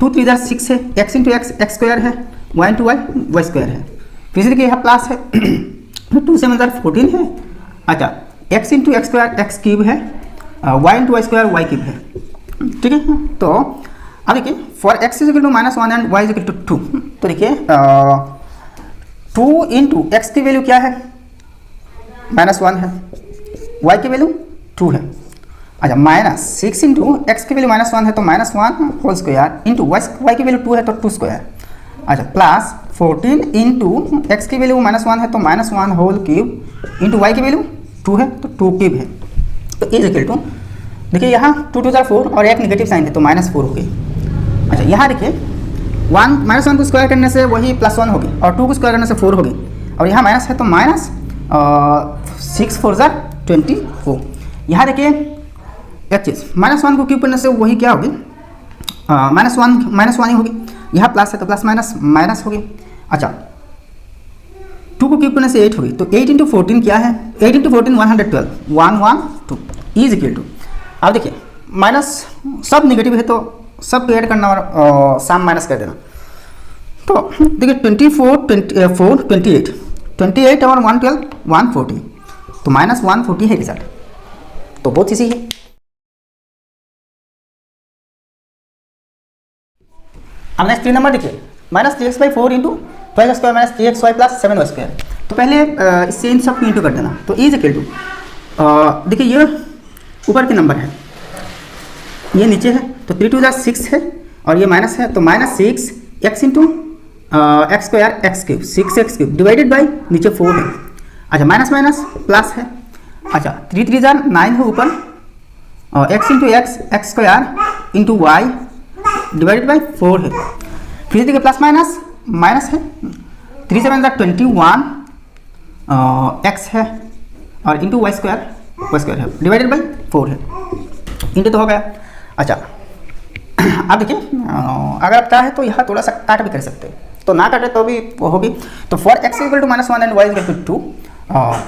2 3 6 है, x इंटू x स्क्वायर है, y इंटू y स्क्वायर है, फिर देखिए यहाँ प्लस है, 2 7 14 है, अच्छा x into x square x cube है, y into y square y cube है, ठीक है। तो अब देखिए for x is equal to -1 and y is equal to 2, तो देखिए 2 इंटू एक्स की वैल्यू क्या है -1 है, y की वैल्यू 2 है, अच्छा -6 इंटू एक्स की वैल्यू -1 है, तो -1 होल स्क्वायर इंटू y की वैल्यू 2 है, तो 2 स्क्वायर, अच्छा प्लस 14 इंटू एक्स की वैल्यू -1 है, तो -1 होल क्यूब इंटू y की वैल्यू 2 है, तो 2 क्यूब है, तो इज इक्वल टू, देखिए यहाँ 2 2 4 और एक नेगेटिव साइन है, तो -4 हो गई। अच्छा यहाँ देखिए 1 को स्क्वायर करने से वही +1 होगी, और 2 को स्क्वायर करने से 4 होगी, और यहाँ माइनस है, तो -6 4 24। यहाँ देखिए एक चीज़, -1 को क्यूब करने से वही क्या होगी, -1 ही होगी, यहाँ प्लस है तो प्लस माइनस होगी, अच्छा 2 को क्यूब करने से 8 होगी, तो 8 इंटू 14 क्या है, 8 इंटू 14 112 112 इज इक्वल टू, अब देखिए माइनस सब नेगेटिव है, तो सब ऐड करना और साम माइनस कर देना, तो देखिए 24 24 28 28 और 112 140, तो -140 है रिजल्ट, तो बहुत इजी है। अब नेक्स्ट 3 नंबर देखिए, -3x/4 into 12x² - 3xy plus 7y², तो पहले इससे इन सब को इंटू कर देना, तो इज इक्वल टू, देखिए ये ऊपर के नंबर है, ये नीचे है, तो 3 2 जा 6 है और ये माइनस है, तो minus 6 x into x square x cube 6x cube divided by नीचे 4 है। अच्छा माइनस माइनस प्लस है। अच्छा 3 3 जा 9 है ऊपर, x into x square into y divided by 4 है। फिर देखिए प्लस माइनस माइनस है, 3 7 जा 21 एक्स है और इंटू वाई स्क्वायर है डिवाइडेड बाई 4 है, इंटू तो हो गया। अच्छा अब देखिए अगर आप चाहे तो यहाँ थोड़ा सा काट भी कर सकते हैं, तो ना काटे तो भी वो होगी। तो for x equal to -1 and y equal to 2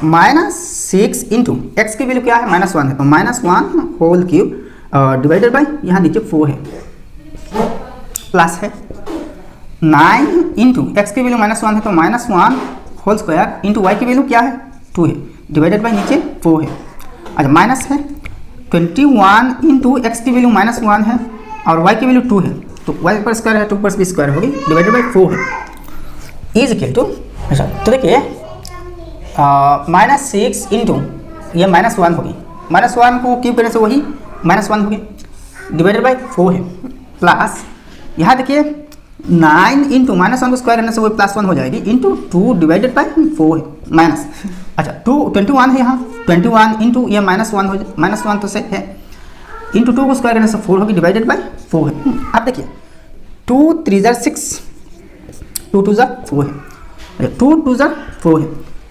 -6 into x की वैल्यू क्या है -1 है, तो -1 होल क्यूब डिवाइडेड बाई यहाँ नीचे 4 है प्लस है 9 इंटू एक्स की वैल्यू -1 है, तो -1 होल स्क्वायर इंटू वाई की वैल्यू क्या है 2 है डिवाइडेड बाई नीचे 4 है। अच्छा माइनस है 21 इंटू एक्स की वैल्यू -1 है और y की वैल्यू 2 है, तो y पर स्क्वायर है 2 पर भी स्क्वायर होगी डिवाइडेड बाई 4 है इज इक्वल टू। अच्छा तो देखिए -6 इंटू ये -1 होगी, -1 को क्यूब करने से वही -1 होगी डिवाइडेड बाई 4 है प्लस यहाँ देखिए 9 इंटू -1 को स्क्वायर करने से वही +1 हो जाएगी इंटू 2 डिवाइडेड बाई 4 है माइनस। अच्छा 21 है यहाँ, 21 इंटू ये -1 हो -1 तो से है इंटू 2 को स्क्वायर करने से 4 होगी डिवाइडेड बाई 4 है। अब देखिए 2 3 जा 6 2 2 जा 4 है, 2 2 जा 4 है,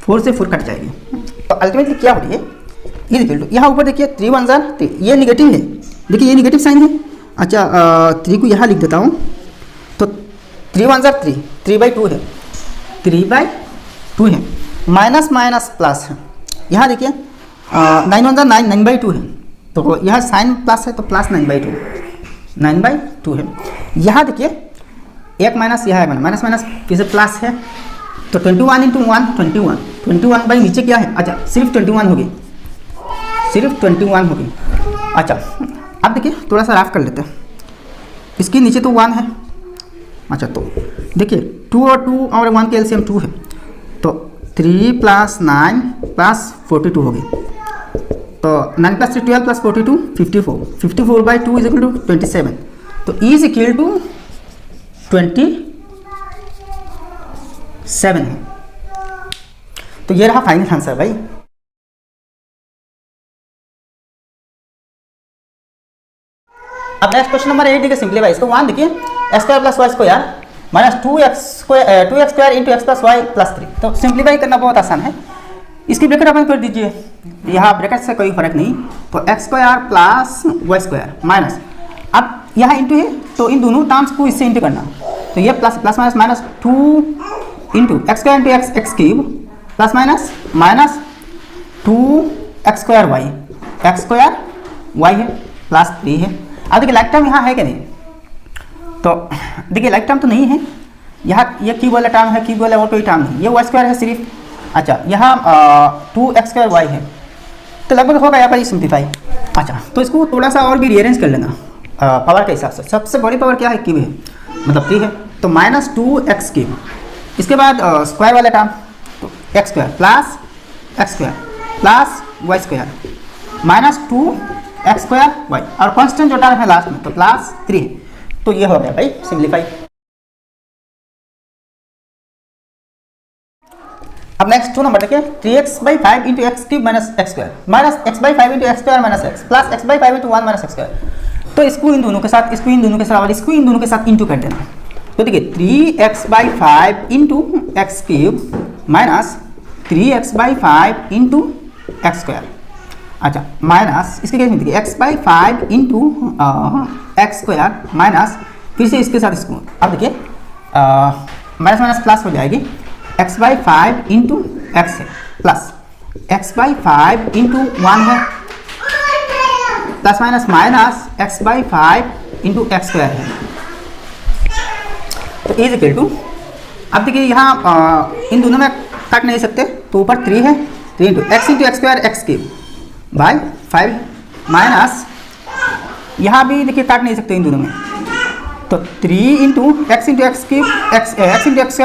4 से 4 कट जाएगी, तो अल्टीमेटली क्या हो रही है ये देखिए यहाँ ऊपर देखिए 3 1 जा 3, ये निगेटिव है, देखिए ये निगेटिव साइन है। अच्छा 3 को यहाँ लिख देता हूँ, तो 3 1 जा 3, 3/2 है, 3/2 है, माइनस माइनस प्लस है, यहाँ देखिए 9 1 जा 9, 9/2 है, तो यह साइन प्लस है तो प्लस 9/2 है। यहाँ देखिए एक माइनस यह है माइनस माइनस फिर से प्लस है, तो 21 इंटू 1 21 बाई नीचे क्या है, अच्छा सिर्फ 21 होगी, सिर्फ 21 होगी। अच्छा अब देखिए थोड़ा सा रफ कर लेते हैं, इसके नीचे तो 1 है। अच्छा तो देखिए 2 और 2 और 1 के एलसीएम 2 है, तो 3 + 9 + 42 होगी, तो 9 + 3 12 + 42 54, 54/2 इज इक्वल टू 27, तो इज इक्वल टू 27 है। तो ये रहा फाइनल आंसर भाई। अब नेक्स्ट क्वेश्चन नंबर 8 देखिए सिंपलीफाई इसको 1 देखिए x² + y² -2x² into x + y + 3, तो सिंपलीफाई करना बहुत आसान है। इसकी ब्रैकेट अपन कर दीजिए, यहाँ ब्रैकेट से कोई फर्क नहीं, तो x² + y² माइनस, अब यहाँ इंटू है तो इन दोनों टर्म्स को इससे इंटू करना, तो ये plus plus minus minus 2 into x² into x cube plus minus minus 2x² y है प्लस 3 है। अब देखिए लाइक टर्म यहाँ है कि नहीं, तो देखिए लाइक टर्म तो नहीं है, यहाँ ये क्यूब वाला टर्म है, क्यूब वाला और कोई टर्म नहीं, ये y² है सिर्फ। अच्छा यहाँ 2x² y है, तो लगभग होगा यहाँ पर ही सिंप्लीफाई। अच्छा तो इसको थोड़ा सा और भी रीअरेंज कर लेना पावर के हिसाब से, सबसे बड़ी पावर क्या है क्यूब है मतलब 3 है, तो -2x3, इसके बाद स्क्वायर वाला टर्म तो x² plus x² plus y² -2x² y, और कांस्टेंट जो टर्म है लास्ट में तो प्लस 3 है, तो ये हो गया भाई सिंप्लीफाई। अब नेक्स्ट 2 नंबर देखिए 3x/5 into x³ minus x² minus x/5 into x² minus x plus x/5 into 1 minus x², तो इसको इन दोनों के साथ, इसको इन दोनों के साथ और इसको इन दोनों के साथ इंटू कर देना, तो देखिए 3x/5 into x³ minus 3x/5 into x², अच्छा माइनस इसके केस में देखिए x/5 इंटू x² माइनस फिर से इसके साथ इसको, अब देखिए माइनस माइनस प्लस हो जाएगी, x/5 इंटू x है प्लस x/5 इंटू 1 है plus minus minus x/5 into x² है, तो इज इक्वल टू, अब देखिए यहाँ इन दोनों में काट नहीं सकते, तो ऊपर 3 है, 3 into x² x³ bye 5 minus यहाँ भी देखिए काट नहीं सकते इन दोनों में, तो 3 into x²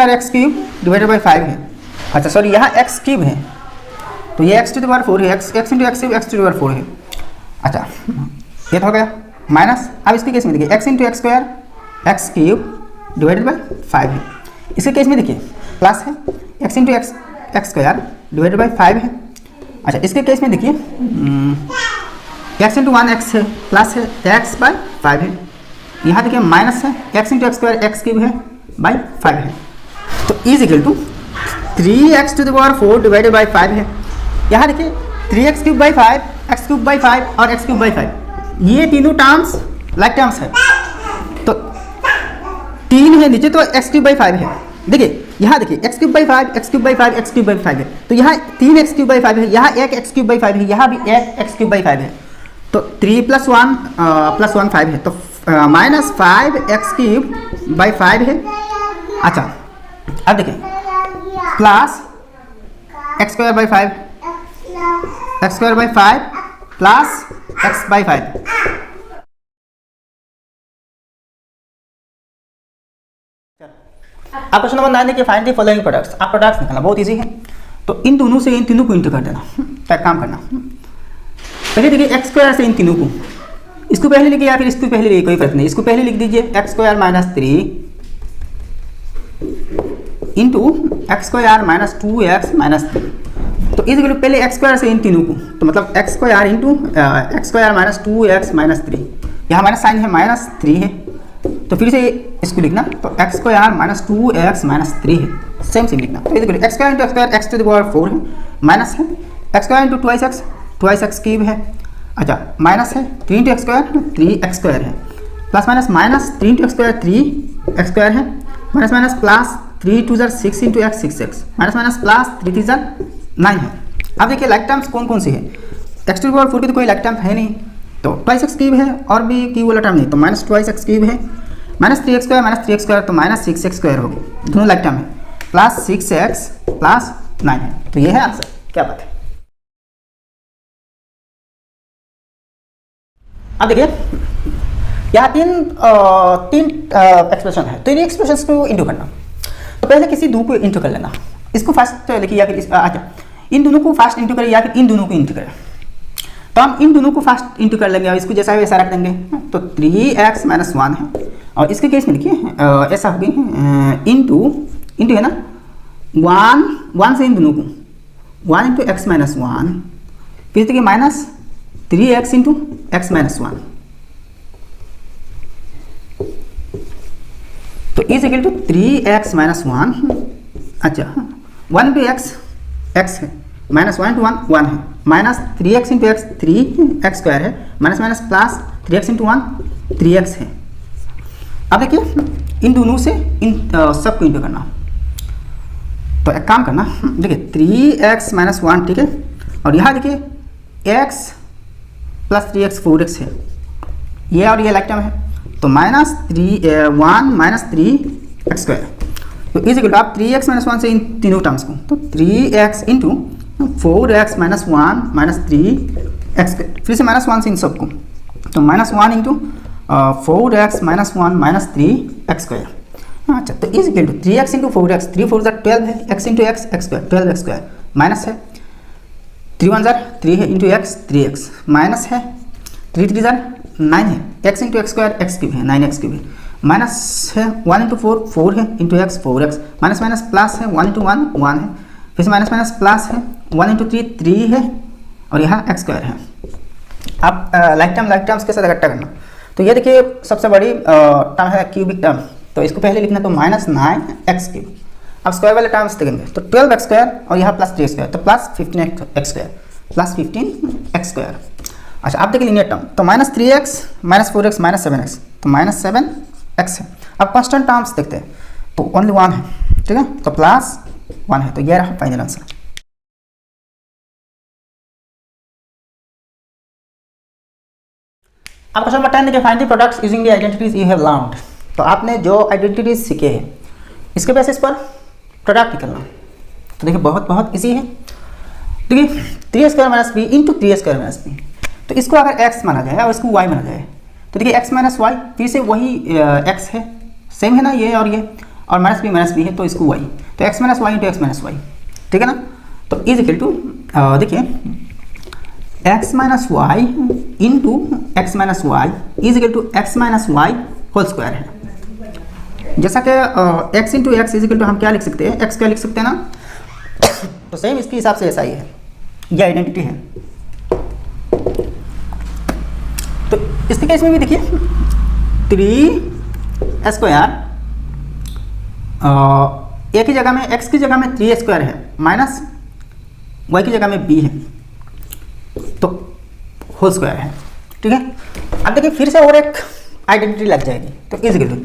x³ divided by 5 है। अच्छा सॉरी यहाँ x³ है, तो ये x⁴ है, x इंटू x³ x⁴ है, अच्छा ये तो हो गया माइनस। अब इसके केस में देखिए x into x square x cube divided by 5 है। इसके केस में देखिए प्लस है x into x square divided by 5 है। अच्छा इसके केस में देखिए x इंटू 1x है प्लस है x बाई 5 है। यहाँ देखिए माइनस है x into x square x cube है बाई 5 है। तो is equal to 3x to the power 4 divided by 5 है। यहाँ देखिए 3x cube by 5 x cube by 5 और x क्यूब बाई 5 ये तीनों टर्म्स लाइक टर्म्स है। तो 3 है नीचे तो x क्यूब बाई 5 है। देखिए यहाँ देखिए x cube by 5 x cube by 5 x cube by 5 है। तो यहाँ 3x क्यूब बाई 5 है, यहाँ एक x क्यूब बाई 5 है, यहाँ भी एक x क्यूब बाई 5 है। तो 3 + 1 5 है। तो माइनस 5x क्यूब बाई 5 है। अच्छा अब देखिए plus x square by 5 x square by 5 plus x by 5। आप क्वेश्चन नंबर 9 देखिए फाइंड द फॉलोइंग प्रोडक्ट्स। आप प्रोडक्ट्स निकालना बहुत इजी है। तो इन दोनों से इन तीनों को इंटू कर देना। तो एक काम करना पहले देखिए एक्स स्क्वायर से इन तीनों को इसको पहले लिखिए या फिर इसको पहले लिखिए कोई फर्क नहीं। इसको पहले लिख दीजिए x square minus 3 into x square minus 2x minus 3। तो इस पहले एक्स स्क्वायर से इन तीनों को तो मतलब x square into x square minus 2x minus 3। यहाँ माइनस साइन है माइनस 3 है तो फिर से इसको लिखना। तो x square minus 2x minus 3 है सेम लिखना। तो इस X square into x square X to the power 4 है माइनस है X square into twice X cube है। अच्छा माइनस है 3 into x square 3x square है plus minus minus 3 into x square 3x square है minus minus plus 3 2 6 into X 6x minus minus plus 3 3 9 है। अब देखिए लाइक टर्म्स कौन कौन सी है। एक्स टू द पावर 4 की तो कोई लाइक टर्म है नहीं तो ट्वाइस एक्स क्यूब है और भी क्यूब वाला टर्म नहीं तो माइनस ट्वाइस एक्स क्यूब है माइनस 3x स्क्वायर तो माइनस 6x स्क्वायर होगी दोनों लाइक टर्म है प्लस 6x प्लस 9 है। तो ये है आंसर। क्या बात है। अब देखिए यहाँ तीन एक्सप्रेशन है। तो इन एक्सप्रेशन को इंटू करना। तो पहले किसी दो को इंटू कर लेना। इसको फर्स्ट लिखिए या फिर अच्छा इन दोनों को फर्स्ट इंटू करें या फिर इन दोनों को इंटू करें। तो हम इन दोनों को फर्स्ट इंटू कर लेंगे और इसको जैसा वैसा रख देंगे। तो 3x माइनस 1 है और इसके केस में देखिए ऐसा हो गई इंटू है ना 1 से इन दोनों को 1 इंटू एक्स माइनस 1 फिर देखिए minus 3x into x minus 1। तो is equal to 3x minus 1। अच्छा 1 इंटू एक्स है माइनस 1 इंटू 1 है minus 3x into X 3x square है minus minus plus 3x into 1 3x है। अब देखिए इन दोनों से इन सबको इंटू करना। तो एक काम करना देखिए 3x माइनस 1 ठीक है और यहाँ देखिए x प्लस 3x 4x है ये और ये लाइक टर्म है। तो माइनस 1 माइनस 3x स्क्वायर। तो इज इक्वल टू आप 3x माइनस 1 से इन तीनों टर्म्स को तो 3x into 4x minus 1 minus 3x फिर से माइनस 1 से इन सबको तो minus 1 into 4x minus 1 minus 3x square. अच्छा तो is equal to 3x into 4x 3 4 12 है x into x square 12x square minus है 3 1 3 है इंटू एक्स 3x माइनस है 3 3 9 है x into x square x cube है 9x क्यूब है minus है 1 इंटू 4 है into x 4x minus minus plus है 1 इंटू 1 है फिर से माइनस माइनस प्लस है 1 इंटू 3 है और यहाँ एक्स स्क्वायर है। अब लाइक टर्म्स के साथ इकट्ठा करना। तो ये देखिए सबसे बड़ी टर्म है क्यूबिक टर्म। तो इसको पहले लिखना तो माइनस 9x क्यूब। अब स्क्वायर वाले टर्म्स देखेंगे तो 12x स्क्वायर और यहाँ प्लस 3x स्क्वायर तो plus 15x square plus 15x square. अच्छा आप देखिए लीनियर टर्म तो minus 3x minus 4x minus 7x तो माइनस 7x है। अब कॉन्स्टेंट टर्म्स देखते हैं तो ओनली 1 है ठीक है तो प्लस 1 है। तो ये रहा फाइनल आंसर। अब क्वेश्चन नंबर 10 देखिए find the products using the identities you have learned. तो आपने जो आइडेंटिटीज सीखे हैं इसके बेसिस पर प्रोडक्ट निकलना। तो देखिए बहुत इजी है। देखिए 3 square minus b into 3 square minus b. तो इसको अगर x माना जाए और इसको y माना जाए तो देखिए x माइनस वाई फिर से वही x है सेम है ना ये और माइनस बी है तो इसको y तो x minus y into x minus y ठीक है ना। तो इज इक्वल टू देखिए x minus y into x minus y is equal to x minus y whole square है। जैसा कि x into x is equal to हम क्या लिख सकते हैं, एक्स क्या लिख सकते हैं ना, तो सेम इसके हिसाब से ऐसा ही है, ये आइडेंटिटी है। तो इसके केस में भी देखिए 3 स्क्वायर ए की जगह में एक्स की जगह में 3 स्क्वायर है माइनस वाई की जगह में बी है, तो होल स्क्वायर है। ठीक है, अब देखिए फिर से और एक आइडेंटिटी लग जाएगी, तो इज इक्वल टू,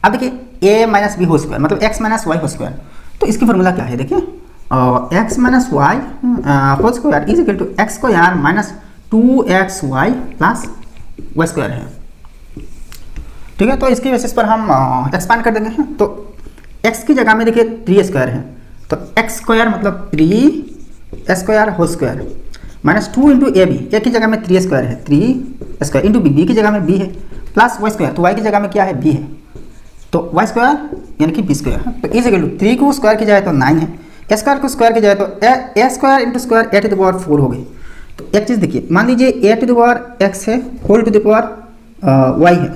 अब देखिए a minus b whole square मतलब x minus y whole square. तो इसकी फॉर्मूला क्या है, देखिए x minus y whole square is equal to x square minus 2xy plus y square है। ठीक है, तो इसकी बेसिस पर हम एक्सपांड कर देंगे। तो x की जगह में देखिए 3 स्क्वायर है, तो x स्क्वायर मतलब 3 square whole square minus 2 into ए बी, ए की जगह में 3 स्क्वायर है, 3 स्क्वायर इंटू बी, बी की जगह में b है प्लस वाई स्क्वायर, तो y की जगह में क्या है b है, तो वाई स्क्वायर यानी कि b स्क्वायर। तो इज इक्वल टू 3 को स्क्वायर की जाए तो 9 है, ए स्क्वायर को स्क्वायर की जाए तो A square into square A to the power 4 हो गई। तो एक चीज़ देखिए, मान लीजिए A to the power X है whole to the power Y है,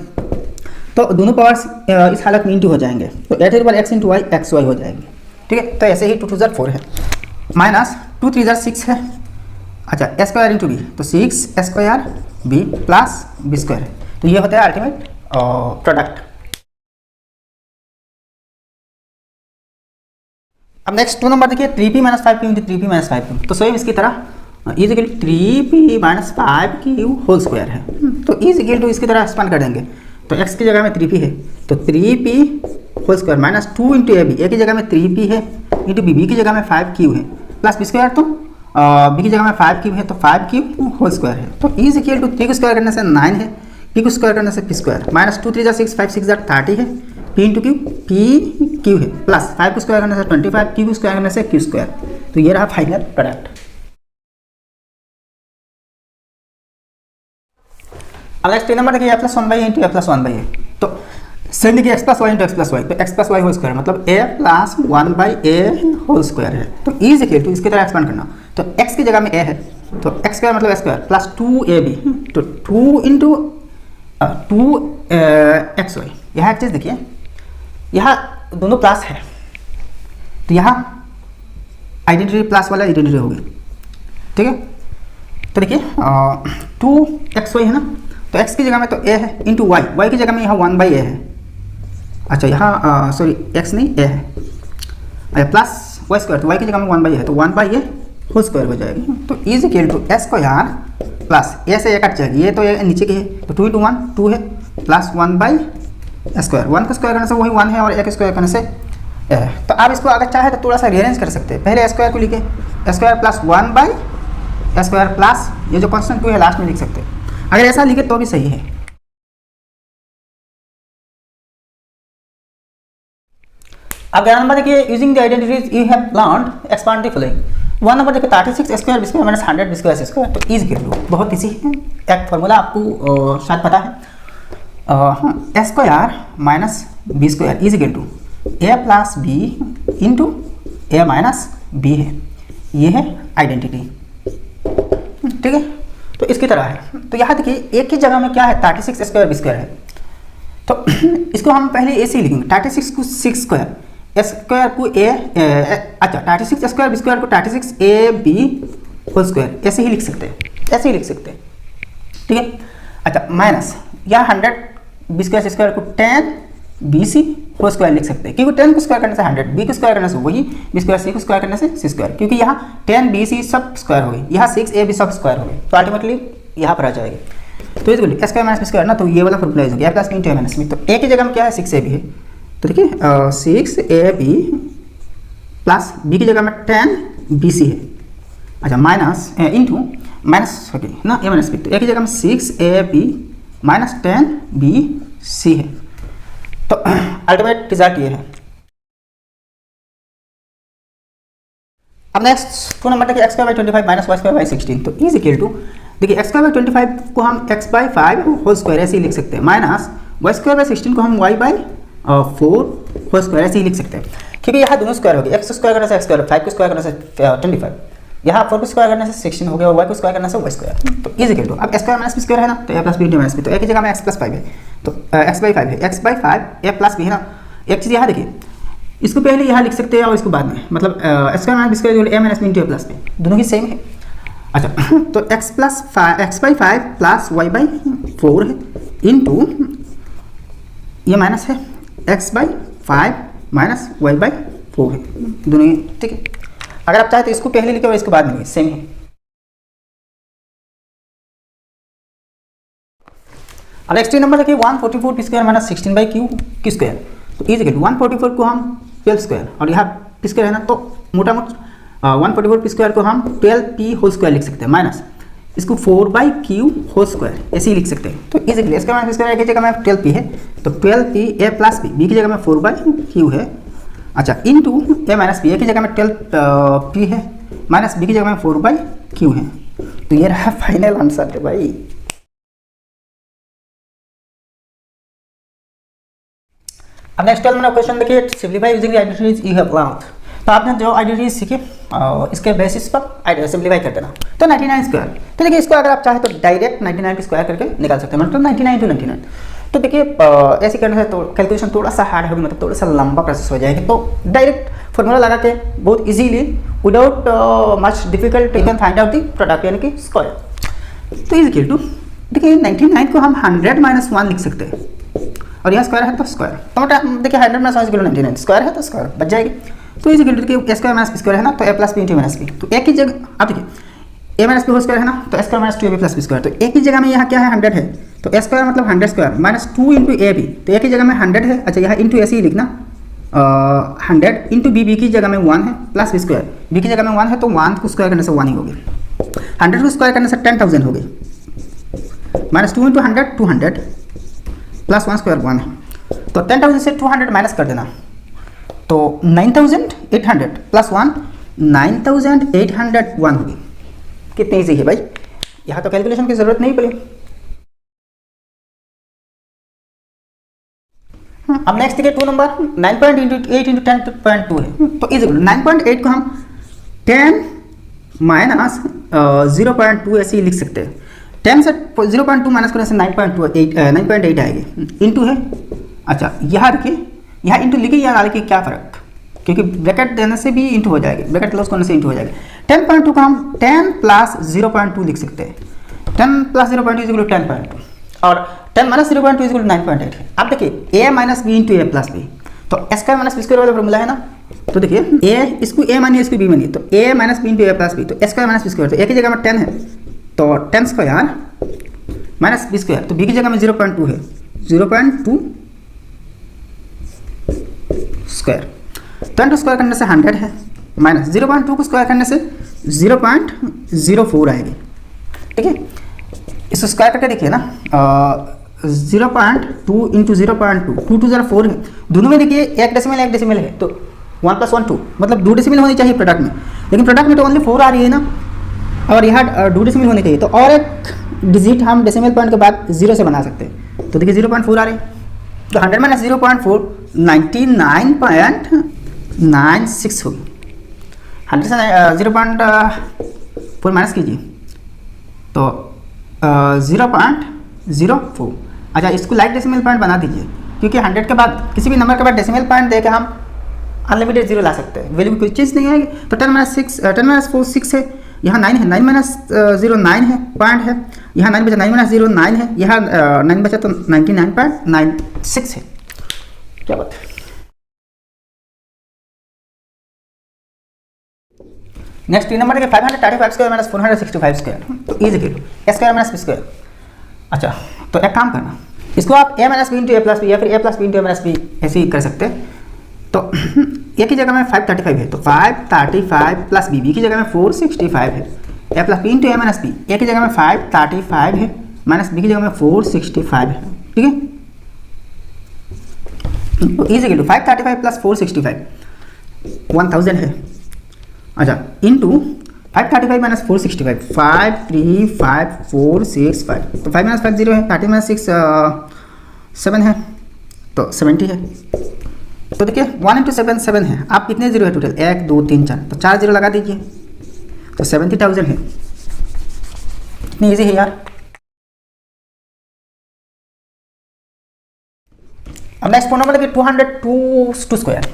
तो दोनों पावर्स इस हालत में इंटू हो जाएंगे, तो A to the power X into Y X Y हो जाएंगे। ठीक है, तो ऐसे ही 2 2 जार 4 है माइनस 2 3 जार 6 है, अच्छा ए स्क्वायर इंटू बी, तो 6 square b plus b square है। तो ये होता है अल्टीमेट प्रोडक्ट। अब नेक्स्ट 2 नंबर देखिए 3p minus 5q into 3p minus 5q, तो सेम इसकी तरह is equal to 3p minus 5q whole square है। तो इज इक्वल टू इसकी तरह एक्सपांड कर देंगे, तो x की जगह में 3p है, तो 3p whole square minus 2 into ए बी, ए की जगह में 3p है इंटू बी की जगह में 5q है प्लस बी स्क्वायर, तो बी की जगह में 5q है तो 5q होल स्क्वायर है। तो इज इक्वल टू 3 को स्क्वायर करने से 9 है, p को स्क्वायर करने से p square minus 2 3 jar 6 5 6 jar 30 है, p into Q p q है प्लस 5 को स्क्वायर करने से 25, q को स्क्वायर करने से q स्क्वायर। तो ये रहा फाइनल प्रोडक्ट। अब नेक्स्ट 3 नंबर देखिए a plus 1/a into a plus 1/a, तो सेम देखिए x plus y into x plus y, तो x plus y whole square मतलब a plus 1/a whole square है। तो इज इक्वल टू इसकी तरह एक्सपांड करना, तो x की जगह में a है, तो x स्क्वायर मतलब a स्क्वायर प्लस 2ab, तो 2 इंटू 2xy। यहाँ एक चीज़ देखिए, यहाँ दोनों प्लस है, तो यहाँ आइडेंटिटी प्लस वाला आइडेंटिटी होगी। ठीक है, तो देखिए 2xy है ना, तो x की जगह में तो a है इंटू वाई, वाई की जगह में यहाँ 1/a है, अच्छा यहाँ सॉरी x नहीं a है, अच्छा प्लस वाई स्क्वायर, तो y की जगह में 1/a है, तो 1/a होल स्क्वायर हो जाएगी। तो is equal to s square plus a से a कट जाएगी, ये तो ये नीचे की है, तो 2 इंटू 1 2 है प्लस 1/a स्क्वायर, 1 को स्क्वायर करने से वही 1 है और a को स्क्वायर करने से a है। तो आप इसको अगर चाहे तो थोड़ा सा रीअरेंज कर सकते हैं, पहले a स्क्वायर को लिखे a square plus 1/a square plus ये जो कॉन्स्टेंट 2 है लास्ट में लिख सकते हैं, अगर ऐसा लिखे तो भी सही है। अब अगला नंबर देखिए, using the identities you have learned expand the following. 1 number देखिए 36 square B square minus 100 B square square, तो इज इक्वल टू बहुत इजी है, एक फॉर्मूला आपको शायद पता है, A square minus B square is equal to A plus B into A minus B है, ये है आइडेंटिटी। ठीक है, तो इसकी तरह है। तो यहाँ देखिए एक ही जगह में क्या है 36 स्क्वायर बी स्क्वायर है, तो इसको हम पहले ऐसे ही लिखेंगे 36 को 6 स्क्वायर स्क्वायर को अच्छा 36 स्क्वायर बी स्क्वायर को 36 ए बी होल स्क्वायर ऐसे ही लिख सकते हैं, ऐसे ही लिख सकते हैं। ठीक है, अच्छा माइनस या 100 बी स्क्वायर स्क्वायर को 10 बी सी होल स्क्वायर लिख सकते हैं, क्योंकि 10 को स्क्वायर करने से 100, बी को स्क्वायर करने से वही बी स्क्वायर, सी को स्क्वायर करने से सी स्क्वायर, क्योंकि यहाँ 10 बी सी सब स्क्वायर हो गई, यहाँ 6 ए बी सब स्क्वायर हो गई, तो अल्टीमेटली यहाँ पर आ जाएगी। तो इसको ए स्क्वायर माइनस बी स्क्वायर ना, तो ये वाला फॉर्मूला हो गया प्लस बी इंटू ए माइनस बी, तो ए की जगह में क्या है 6 ए बी है, तो देखिए 6 ए बी प्लस बी की जगह में 10 बी सी है, अच्छा माइनस इंटू माइनस हो गई ना ए माइनस बी, तो ए की जगह में 6 a b minus 10 b c है, तो अल्टीमेट रिजल्ट ये है। अब नेक्स्ट 2 नंबर देखिए x square by 25 minus y square by 16, तो इज इक्वल टू देखिए एक्स स्क्वायर बाई 25 को हम एक्स बाई 5 होल स्क्वायर ऐसे ही लिख सकते हैं, माइनस वाई स्क्वायर बाई 16 को हम वाई बाई 4 होल स्क्वायर ऐसे ही लिख सकते हैं, क्योंकि यहाँ दोनों स्क्वायर हो गए, एक्स स्क्वायर करने से एक्स स्क्वायर, 5 को स्क्वायर करने से 25, यहाँ 4 को स्क्वायर करने से 16 हो गया, और y को स्क्वायर करने से y स्क्वायर। तो इज इक्वल टू, अब स्क्वायर माइनस बी स्क्वायर है ना, तो a plus B into minus b, तो a की जगह में x प्लस 5 है, तो x बाई 5 है, x by 5 a plus b है ना। एक चीज़ यहाँ देखिए, इसको पहले यहाँ लिख सकते हैं और इसको बाद में, मतलब square minus B square a minus b into a plus b, दोनों की सेम है। अच्छा, तो x plus 5 x by 5 plus y by 4 है इंटू ये माइनस है x by 5 minus y by 4 है, दोनों ही ठीक है। अगर आप चाहे तो इसको पहले लिखे और इसको बाद में, सेम है। अब नेक्स्ट नंबर देखिए 144 P square minus 16 by Q square, तो इज इक्वल टू 144 को हम 12 स्क्वायर और यहाँ पी स्क्वायर है ना, तो मोटा मोटा 144 पी स्क्वायर को हम 12 पी होल स्क्वायर लिख सकते हैं, माइनस इसको 4 बाई क्यू होल स्क्वायर ऐसे ही लिख सकते हैं। तो इज इक्वल इसका माइनस स्क्वायर की जगह में 12 पी है, तो 12 p a plus b, b की जगह में 4 बाई क्यू है, अच्छा इंटू ए माइनस बी, ए की जगह में 12 पी है माइनस बी की जगह में 4 बाई क्यू है। तो ये रहा फाइनल आंसर है भाई। अब नेक्स्ट वाला क्वेश्चन देखिए, simplify using the identities you have learned. तो आपने जो आइडेंटिटीज सीखी इसके बेसिस पर सिंपलीफाई कर देना। तो 99 स्क्वायर, तो देखिए इसको अगर आप चाहे तो डायरेक्ट 99 स्क्वायर करके निकाल सकते हैं, मतलब 99 टू 99। तो देखिए ऐसे करने से तो कैलकुलेशन थोड़ा सा हार्ड होगी, मतलब थोड़ा सा लंबा प्रोसेस हो जाएगा। तो डायरेक्ट फॉर्मूला लगा के बहुत easily without much difficult you can find out the product यानी कि स्क्वायर। तो इज इक्वल टू, देखिए 99 को हम 100 माइनस 1 लिख सकते हैं, और यहाँ स्क्वायर है तो स्क्वायर, तो देखिए 100 minus 1 is equal to 99, square है तो स्क्वायर बच जाएगी। तो is equal to square minus B square है ना, तो a plus B into minus b, तो एक की जगह आप देखिए a minus b whole square है ना, तो square minus 2ab plus b square, तो एक की जगह में यहाँ क्या है 100 है, तो a स्क्वायर मतलब 100 स्क्वायर माइनस 2 इंटू ए बी, तो एक की जगह में 100 है, अच्छा यहाँ इंटू ऐसे ही लिखना 100 इंटू बी की जगह में 1 है प्लस बी स्क्वायर, बी की जगह में 1 है तो 1 को स्क्वायर करने से 1 ही होगी, 100 को स्क्वायर करने से 10,000 हो गई, माइनस 2 इंटू 100 200 प्लस 1 स्क्वायर 1 है, तो 10,000 से 200 माइनस कर देना, तो 9,800 प्लस 1 9,801 होगी। कितनी ईजी है भाई, यहाँ तो कैलकुलेशन की जरूरत नहीं पड़ी। अब नेक्स्ट देखिए 2 नंबर 9.8 इंटू 10.2 है, तो इज 9.8 को हम 10 माइनस 0.2 ऐसे ही लिख सकते हैं। 10 से 0.2 माइनस करने से 9.8 आएगी, इंटू है, अच्छा यहाँ देखिए यहाँ इंटू लिखिए, यहाँ लिखिए क्या फर्क, क्योंकि ब्रैकेट देने से भी इंटू हो जाएगी, ब्रैकेट क्लोज करने से इंटू हो जाएगी। 10.2 को हम 10 प्लस 0.2 लिख सकते हैं, 10 प्लस 0.2 इज इक्वल टू 10.2, और 10 माइनस 0.2 इज इक्वल टू 9.8। अब देखिए a minus b into a plus b, तो स्क्वायर माइनस बी स्क्वायर वाला फॉर्मूला है ना, तो देखिए a इसको a मानिए इसको b मानिए, तो a minus b into a plus b, तो स्क्वायर माइनस बी स्क्वायर, तो a की जगह में 10 है तो 10 स्क्वायर माइनस बी स्क्वायर, तो b की जगह में 0.2 है, 0.2 स्क्वायर, 10 स्क्वायर करने से 100 है, माइनस 0.2 को स्क्वायर करने से 0.04 आएगी, ठीक है। इसको स्क्वायर करके देखिए ना, 0.2 इंटू 0.2 2 2 4 है, दोनों में देखिए एक डेसिमल है, तो 1 प्लस 1 2 मतलब 2 डेसिमल होनी चाहिए प्रोडक्ट में, लेकिन प्रोडक्ट में तो ओनली 4 आ रही है ना, और यहाँ 2 डेसिमल होनी चाहिए, तो और एक डिजिट हम डेसिमल पॉइंट के बाद 0 से बना सकते हैं, तो देखिए 0.4 आ रही है, तो 100 माइनस 0.4 99.96 होगी, 100 से 0.4 माइनस कीजिए तो 0.04। अच्छा इसको लाइक डेसिमल पॉइंट बना दीजिए, क्योंकि 100 के बाद किसी भी नंबर के बाद डेसिमल पॉइंट देकर हम अनलिमिटेड 0 ला सकते हैं, वैल्यू की कोई चीज़ नहीं आएगी। तो 10 माइनस 4 6 है, यहाँ 9 है, 9 माइनस 0 9 है पॉइंट है, यहाँ 9 बचा 9 माइनस 0 9 है, यहाँ 9 बचा तो 99.96 है, क्या बात है। नेक्स्ट 3 नंबर के 535 स्क्वायर माइनस 465 स्क्वायर, तो is equal to square minus B square. अच्छा तो एक काम करना, इसको आप a minus b into a plus b या फिर a plus B into A minus b ऐसे ही कर सकते हैं। तो a की जगह में 535 है, तो 535 प्लस बी, बी की जगह में 465 है, a plus B into A minus b, a की जगह में 535 है माइनस बी की जगह में 465 है, ठीक है। तो इज इक्वल टू 535 प्लस 465 1000 है, अच्छा इंटू 535 माइनस 465 535,465, तो 5 माइनस 5 0 है, 30 माइनस 6 7 है, तो 70 है। तो देखिए 1 इंटू 7 7 है, आप कितने जीरो है टोटल 1 2 3 4, तो 4 जीरो लगा दीजिए, तो 70,000 है। इतनी ईजी है यार। अब नेक्स्ट प्रॉब्लम है कि 202 स्क्वायर।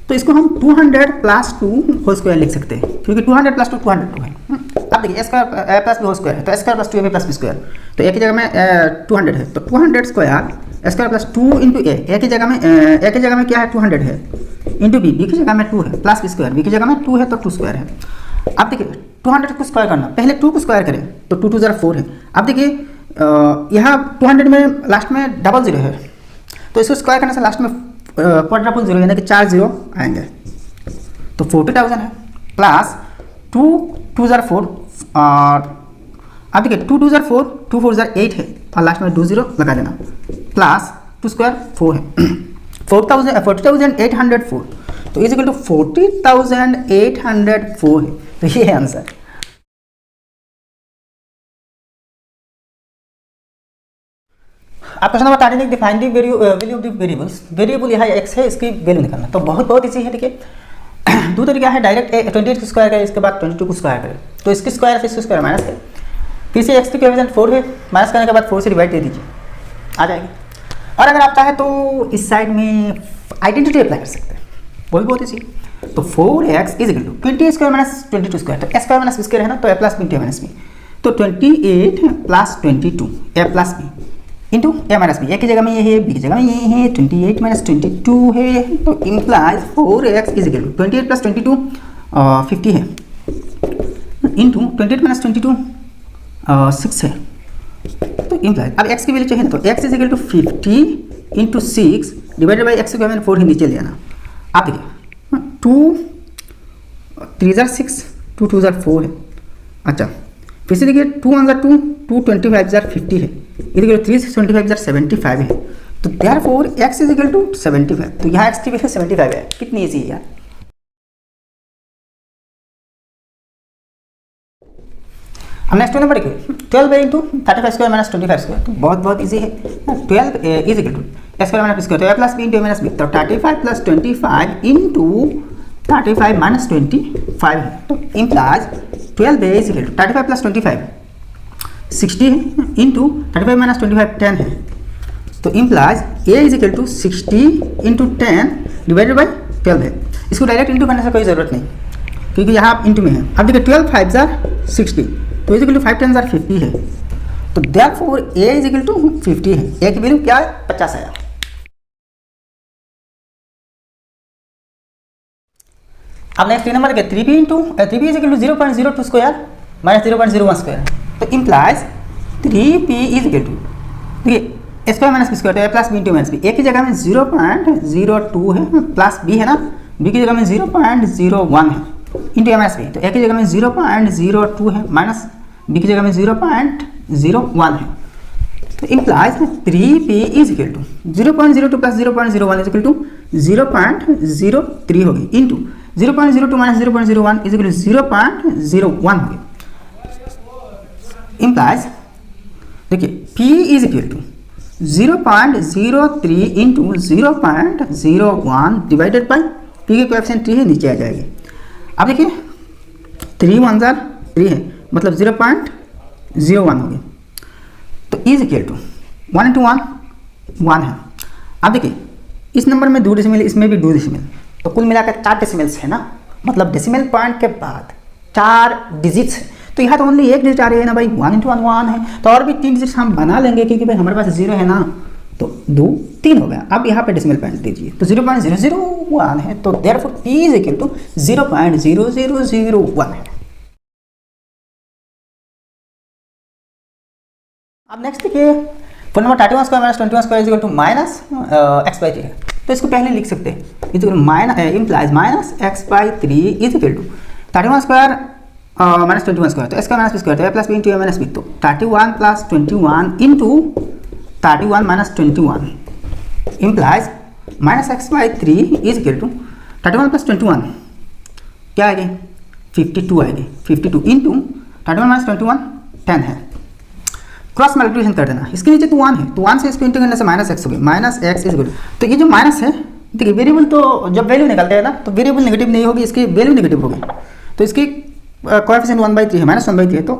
तो इसको हम 200 प्लस 2 होल स्क्वायर लिख सकते हैं, क्योंकि 200 प्लस 2 202 है। अब देखिए स्क्वायर ए प्लस बी होल स्क्वायर है, तो स्क्वायर प्लस 2 ए प्लस बी स्क्वायर, तो एक ही जगह में 200 है, तो 200 स्क्वायर स्क्वायर प्लस 2 इंटू ए, एक ही जगह में क्या है 200 है, इंटू बी, बी की जगह में 2 है, प्लस बी स्क्वायर, बी की जगह में 2 है तो 2 स्क्वायर है। अब देखिए 200 को स्क्वायर करना, पहले 2 को स्क्वायर करें तो 2 2 4 है। अब देखिए यहाँ 200 में लास्ट में डबल जीरो है, तो इसको स्क्वायर करने से लास्ट में क्वाड्रपल जीरो यानी कि 4 जीरो आएंगे, तो 40,000 है, प्लस 2 2 4 और अब देखिए 2 2 4 2 4 8 है और लास्ट में 2 जीरो लगा देना, प्लस 2 स्क्वायर 4 है 40,804, तो इज इक्वल टू 40,804 है, तो ये है आंसर। आप question number 39 define the value of the variables. Variable यहाँ x है, इसकी वैल्यू निकालना, तो बहुत इजी है। देखिए दो तरीका है, डायरेक्ट 28 को स्क्वायर करें, इसके बाद 22 को स्क्वायर करें, तो इसकी स्क्वायर से इसकी स्क्वायर माइनस करें, फिर से x की कोएफिशिएंट 4 है, माइनस करने के बाद 4 से डिवाइड दे दीजिए, आ जाएगी। और अगर आप चाहें तो इस साइड में आइडेंटिटी अप्लाई कर सकते हैं, वो भी बहुत इजी। तो 4x is equal to 20 square minus 22 square, तो a square minus b square है ना, तो a plus b minus b, तो 28 plus 22 a plus b into A minus B, ए की जगह में ये है, बी की जगह में ये है, 28 माइनस 22 है, तो implies 4x is equal to 28 plus 22 50 है, इंटू 28 माइनस 22 6 है, तो इम्प्लाइज अब x की वैल्यू चाहिए ना, तो x is equal to 50 into 6 divided by x की वैल्यू 4 ही नीचे ले आना। आप देखिए 2 3 6 2 2 4 है, अच्छा फिर से देखिए 2 1 2 2 25 50 है, इधर 3 25 75 है, तो therefore x is equal to 75, तो यहाँ x की वैल्यू 75 है। कितनी इजी है यार। हम नेक्स्ट नंबर देखिए 12 इंटू 35 स्क्वायर माइनस 25 स्क्वायर, तो बहुत इजी है। 12 is equal to a square minus b square, तो a plus b into a minus b, तो 35 प्लस 25 इंटू 35 माइनस 25 है, तो implies 12 is equal to 35 plus 25 60 है, इंटू 35 माइनस 25 10 है, तो implies a is equal to 60 into 10 divided by 12 है। इसको direct into करने से कोई ज़रूरत नहीं, क्योंकि यहाँ आप इंटू में है। अब देखिए 12 5 60, तो इज इक्वल टू 5 10 50 है, तो therefore a is equal to 50 है, a की वैल्यू क्या है 50 है। अब नेक्स्ट नंबर देखिए 3b is equal to 0.02 square minus 0.01 square, तो implies 3p is equal to देखिए स्क्वायर माइनस बी स्क्वायर, तो a plus B into minus B, ए की जगह में 0.02 है, प्लस b है ना, b की जगह में 0.01 है, इंटू a माइनस बी, तो a की जगह में 0.02 है, माइनस b की जगह में 0.01 है, तो implies 3p is equal to 0.02 plus 0.01 is equal to 0.03 होगी, into 0.02 minus 0.01 is equal to 0.01 होगी। इम्प्लाइज देखिए p is equal to 0.03 into 0.01 divided by p की कोएफिशिएंट 3 है, नीचे आ जाएगी। अब देखिए 3 1 3 है, मतलब 0.01 होगी, तो इज इक्वल टू 1 इंटू 1 है। अब देखिए इस नंबर में 2 डेसिमल, इसमें भी 2 डेसिमल, तो कुल मिलाकर 4 डेसिमल्स है ना, मतलब डेसिमल पॉइंट के बाद 4 डिजिट्स है, तो यहाँ तो ओनली एक डिजिट आ रही है ना भाई, 1 इंटू 1 है, तो और भी 3 डिजिट्स हम बना लेंगे, क्योंकि भाई हमारे पास 0 है ना, तो 2 3 हो गया। अब यहाँ पे डेसिमल पॉइंट दीजिए, तो 0.001 है, तो therefore p is equal to 0.0001 है। अब नेक्स्ट देखिए phone number 31 square minus 21 square is equal to minus x/3 है, तो इसको पहले लिख सकते हैं, is equal minus implies minus x/3 is equal to 31 square minus 21 square, तो s का माइनस b स्क्वायर, तो a plus b into a minus b, तो 31 plus 21 into 31 minus 21 implies minus x/3 is equal to 31 plus 21 क्या आएगी 52 आएगी, 52 into 31 minus 21 10 है, cross multiplication कर देना, इसके नीचे तो 1 है, तो 1 से इसको इंटू करने से माइनस x हो गया, minus x is equal to, तो ये जो माइनस है देखिए वेरिएबल, तो जब वैल्यू निकलते हैं ना, तो वेरिएबल नेगेटिव नहीं होगी, इसकी वैल्यू नेगेटिव होगी, तो इसकी कोएफिशिएंट 1/3 है, -1/3 है, तो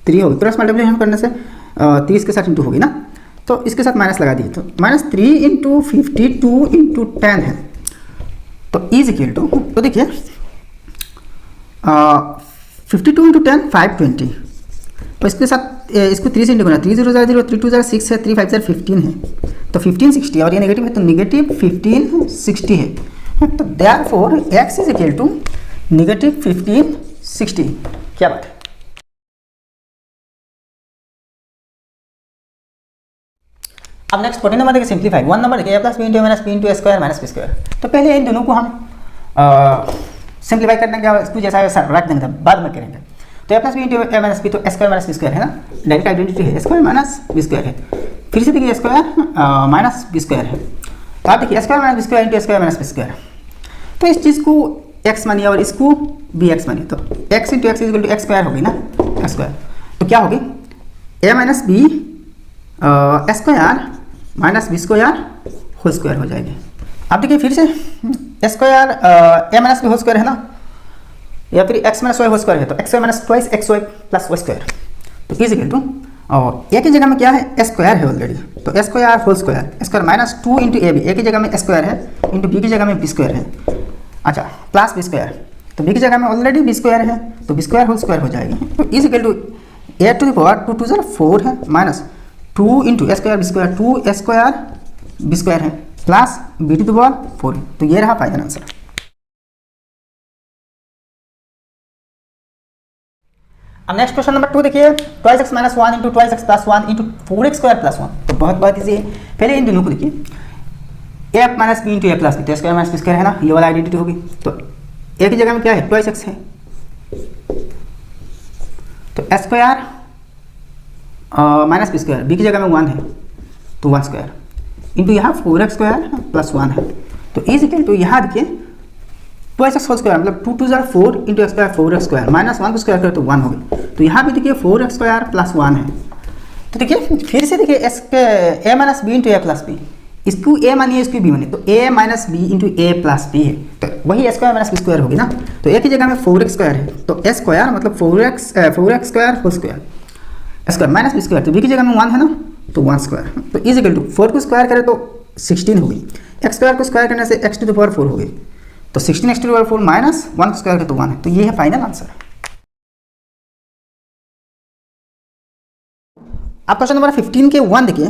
3 होगी। क्रॉस मल्टीप्लिकेशन करने से 30 के साथ इंटू होगी ना, तो इसके साथ माइनस लगा दिए, तो -3 × 52 × 10 है, तो इज इक्वल टू, तो देखिए 52 × 10 520, तो इसके साथ इसको 3 से इंटू करना, 3 0 0, 3 2 6 है, 3 5 15 है, तो 1560, और ये नेगेटिव है तो नेगेटिव 1560 है, तो therefore x is equal to negative 1560। क्या बात है। अब नेक्स्ट 14 नंबर देखिए सिंप्लीफाई। 1 नंबर देखिए a plus B into minus b into square minus B square. तो पहले इन दोनों को हम सिंप्लीफाई करने का इसको जैसा वैसा रख देंगे, बाद में करेंगे। तो a plus B into A minus b, तो स्क्वायर माइनस बी स्क्वायर है ना, डायरेक्ट आइडेंटिटी है, स्क्वायर माइनस बी स्क्वायर है। फिर से देखिए स्क्वायर माइनस बी स्क्वायर है, तो आप देखिए square minus B square into square minus B square, तो इस चीज़ को x मानिए और इसको बी एक्स मानिए, तो x into x equal to x square होगी ना, एक्स स्क्वायर, तो क्या होगी a minus B square minus B square whole square हो जाएगी। अब देखिए फिर से square a minus b whole square है ना, या फिर x minus y whole square है, तो x y minus twice x y plus y square, तो इज इक्वल टू, और ए की जगह में क्या है स्क्वायर है ऑलरेडी, तो square whole square, square minus 2 into ए बी, ए की जगह में स्क्वायर है इंटू बी की जगह में बी स्क्वायर है, अच्छा प्लस बी स्क्वायर, तो बी की जगह में ऑलरेडी बी स्क्वायर है, तो बी स्क्वायर होल स्क्वायर हो जाएगी, तो is equal to A to the power 2 2 4 है minus 2 into square B square, 2 square B square है plus B to the power 4 है, तो ये रहा फाइनल आंसर। अब नेक्स्ट क्वेश्चन नंबर 2 देखिए, 2x minus 1 into 2x plus 1 into 4x square plus 1, तो बहुत ईजी है। पहले इन दोनों को देखिए a minus b into a plus b, तो स्क्वायर माइनस बी स्क्वायर है ना, ये वाला आइडेंटिटी होगी, तो a की जगह में क्या है 2x है, तो square minus B square, b की जगह में 1 है तो 1 स्क्वायर इंटू यहाँ 4x स्क्वायर प्लस 1 है, तो इज इक्वल टू यहाँ देखिए 2x होल स्क्वायर मतलब 2 2 4 into x square 4x square minus 1 को स्क्वायर करें तो 1 हो गई, तो यहाँ भी देखिए 4x स्क्वायर प्लस 1 है, तो देखिए फिर से देखिए a minus b into a plus b, इसको a मानिए इसको b मानिए, तो a minus b into a plus b है, तो वही स्क्वायर माइनस बी स्क्वायर होगी ना, तो a की जगह में 4x स्क्वायर है, तो a स्क्वायर मतलब 4x square whole square, square minus B square, तो b की जगह में 1 है ना, तो 1 स्क्वायर, तो इज इक्वल टू 4 को स्क्वायर करें तो 16 होगी, x स्क्वायर को स्क्वायर करने से x टू द पावर 4 होगी, तो 16 x to the power 4 minus 1 को स्क्वायर करें तो 1 है, तो ये है फाइनल आंसर। अब क्वेश्चन नंबर 15 के 1 देखिए,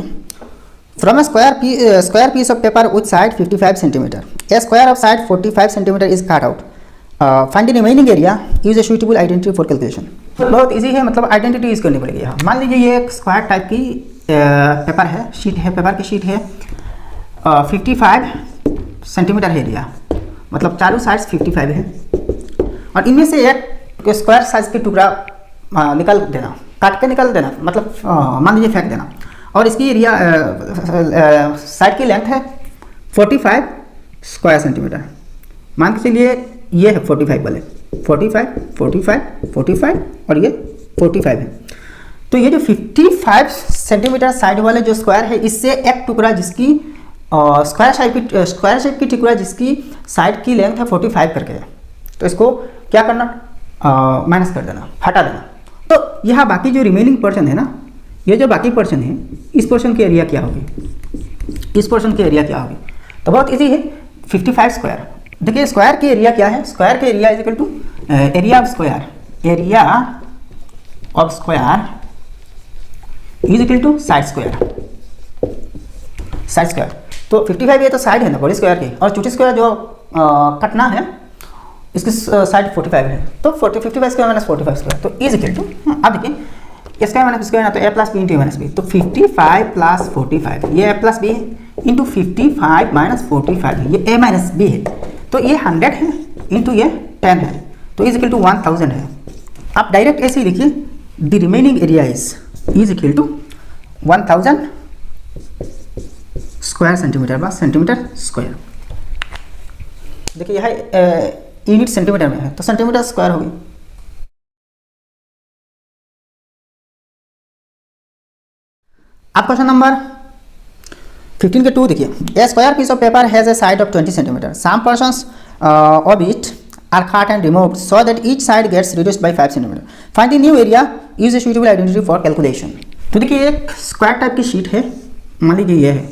from a square piece of paper with side 55 centimetre, a square of side 45 centimetre is cut out, find the remaining area, use a suitable identity for calculation. बहुत easy है, मतलब identity use करनी पड़ेगी यहाँ। मान लीजिए ये एक स्क्वायर टाइप की पेपर है, शीट है, पेपर की शीट है, 55 सेंटीमीटर है एरिया, मतलब चारों साइड्स 55 है, और इनमें से एक स्क्वायर साइज के टुकड़ा निकाल देना, काट के निकाल देना, मतलब मान लीजिए फेंक देना, और इसकी एरिया साइड की लेंथ है 45 स्क्वायर सेंटीमीटर, मान के चलिए ये है 45 वाले, 45 45 45 और ये 45 है, तो ये जो 55 सेंटीमीटर साइड वाले जो स्क्वायर है, इससे एक टुकड़ा जिसकी स्क्वायर शेप की टुकड़ा जिसकी साइड की लेंथ है 45 करके है, तो इसको क्या करना, माइनस कर देना, हटा देना, तो यहाँ बाकी जो रिमेनिंग पोर्शन है ना, ये जो बाकी पोर्शन है, इस पोर्शन की एरिया क्या होगी, इस पोर्शन की एरिया क्या होगी, तो बहुत इजी है, 55 स्क्वायर, देखिए स्क्वायर की एरिया क्या है, स्क्वायर की area is equal to area of square, area of square is equal to side square, side square, तो 55 ये तो साइड है ना बड़ी स्क्वायर की, और छोटी स्क्वायर जो कटना है इसकी साइड 45 है, तो 55 स्क्वायर माइनस 45 स्क्वायर, तो इज इक्वल टू, अब देखिए स्क्वायर माइनस स्क्वायर ना, तो a plus B into A minus b, तो 55 प्लस 45 ये a प्लस बी है इंटू 55 माइनस 45 ये a माइनस बी है, तो ये 100 है इंटू ये 10 है, तो इज इक्वल टू 1000 है। आप डायरेक्ट ऐसे ही लिखिए, the remaining area is equal to 1000 square centimetre बस सेंटीमीटर स्क्वायर, देखिए यह यूनिट सेंटीमीटर में है, तो सेंटीमीटर स्क्वायर होगी। अब क्वेश्चन नंबर 15 के 2 देखिए, a square piece of paper has a side of 20 centimetre, some portions of it are cut and removed so that each side gets reduced by 5 cm. Find the new area, use a suitable identity for calculation. तो देखिए एक square type की sheet है, मान लीजिए ये है,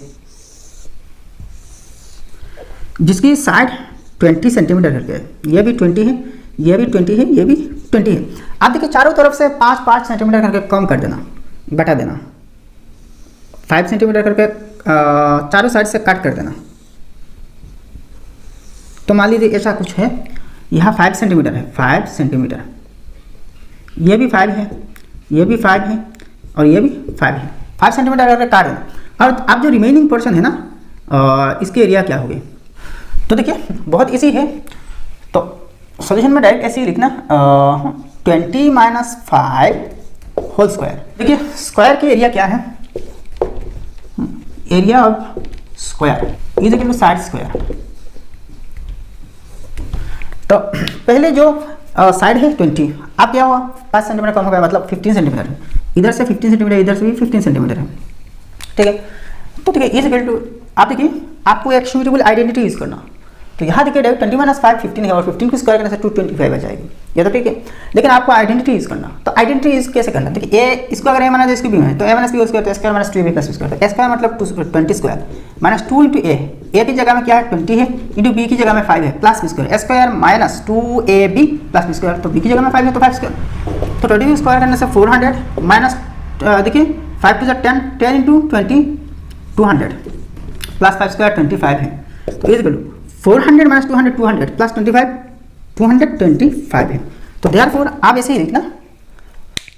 जिसकी साइड 20 सेंटीमीटर करके है, ये भी 20 है, ये भी 20 है, ये भी 20 है। आप देखिए चारों तरफ से 5-5 सेंटीमीटर करके कम कर देना, घटा देना, 5 सेंटीमीटर करके चारों साइड से कट कर देना। तो मान लीजिए ऐसा कुछ है, यहाँ 5 सेंटीमीटर है, 5 सेंटीमीटर, ये भी 5 है, ये भी 5 है और ये भी 5 है, 5 सेंटीमीटर करके काट देना। और अब जो रिमेनिंग पोर्शन है ना, इसकी एरिया क्या होगी? तो देखिए बहुत इजी है, तो सॉल्यूशन में डायरेक्ट ऐसे ही लिखना 20 - 5 होल स्क्वायर। देखिए स्क्वायर की एरिया क्या है, area of square is equal to side square. तो पहले जो साइड है 20, अब क्या हुआ 5 सेंटीमीटर कम हो गया, मतलब 15 सेंटीमीटर है, इधर से 15 सेंटीमीटर, इधर से भी 15 सेंटीमीटर है, ठीक है। तो ठीक है, इज इक्वल टू, आप देखिए आपको एक सूटेबल आइडेंटिटी यूज़ करना। तो यहाँ देखिए 20 - 5 15 है, और 15 को स्क्वायर करने से 225 आ जाएगी, ये तो ठीक है। लेकिन आपको आइडेंटिटी यूज़ करना, तो आइडेंटिटी यूज़ कैसे करना? देखिए ए इसको अगर ए माना जाए, इसको भी है, तो ए माइनस बी स्क्वायर, तो square minus 2ab plus b square, तो स्क्वायर मतलब 20 स्क्वायर माइनस 2 इंटू ए की जगह में क्या है 20 है, इंटू बी की जगह में 5 है, plus b square, square minus 2ab plus b square, तो बी की जगह में 5 है तो 5 स्क्वायर। तो 20 स्क्वायर करने से 400 माइनस देखिए 5 to 10, 10 इंटू 20 200 प्लस 5 स्क्वायर 25 है। तो is equal to 400 minus 200 200 plus 25 225 है। तो देयरफॉर आप ऐसे ही लिखना,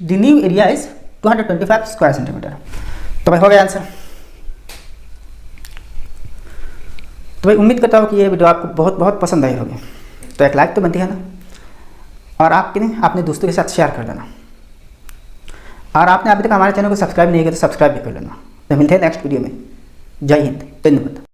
the new area is 225 square centimetre. तो भाई हो गया आंसर। तो भाई उम्मीद करता हूँ कि ये वीडियो आपको बहुत बहुत पसंद आई होगी। तो एक लाइक तो बनती है ना, और आपके नहीं अपने दोस्तों के साथ शेयर कर देना, और आपने अभी तक हमारे चैनल को सब्सक्राइब नहीं किया तो सब्सक्राइब भी कर लेना। तो मिलते हैं नेक्स्ट वीडियो में। जय हिंद, धन्यवाद।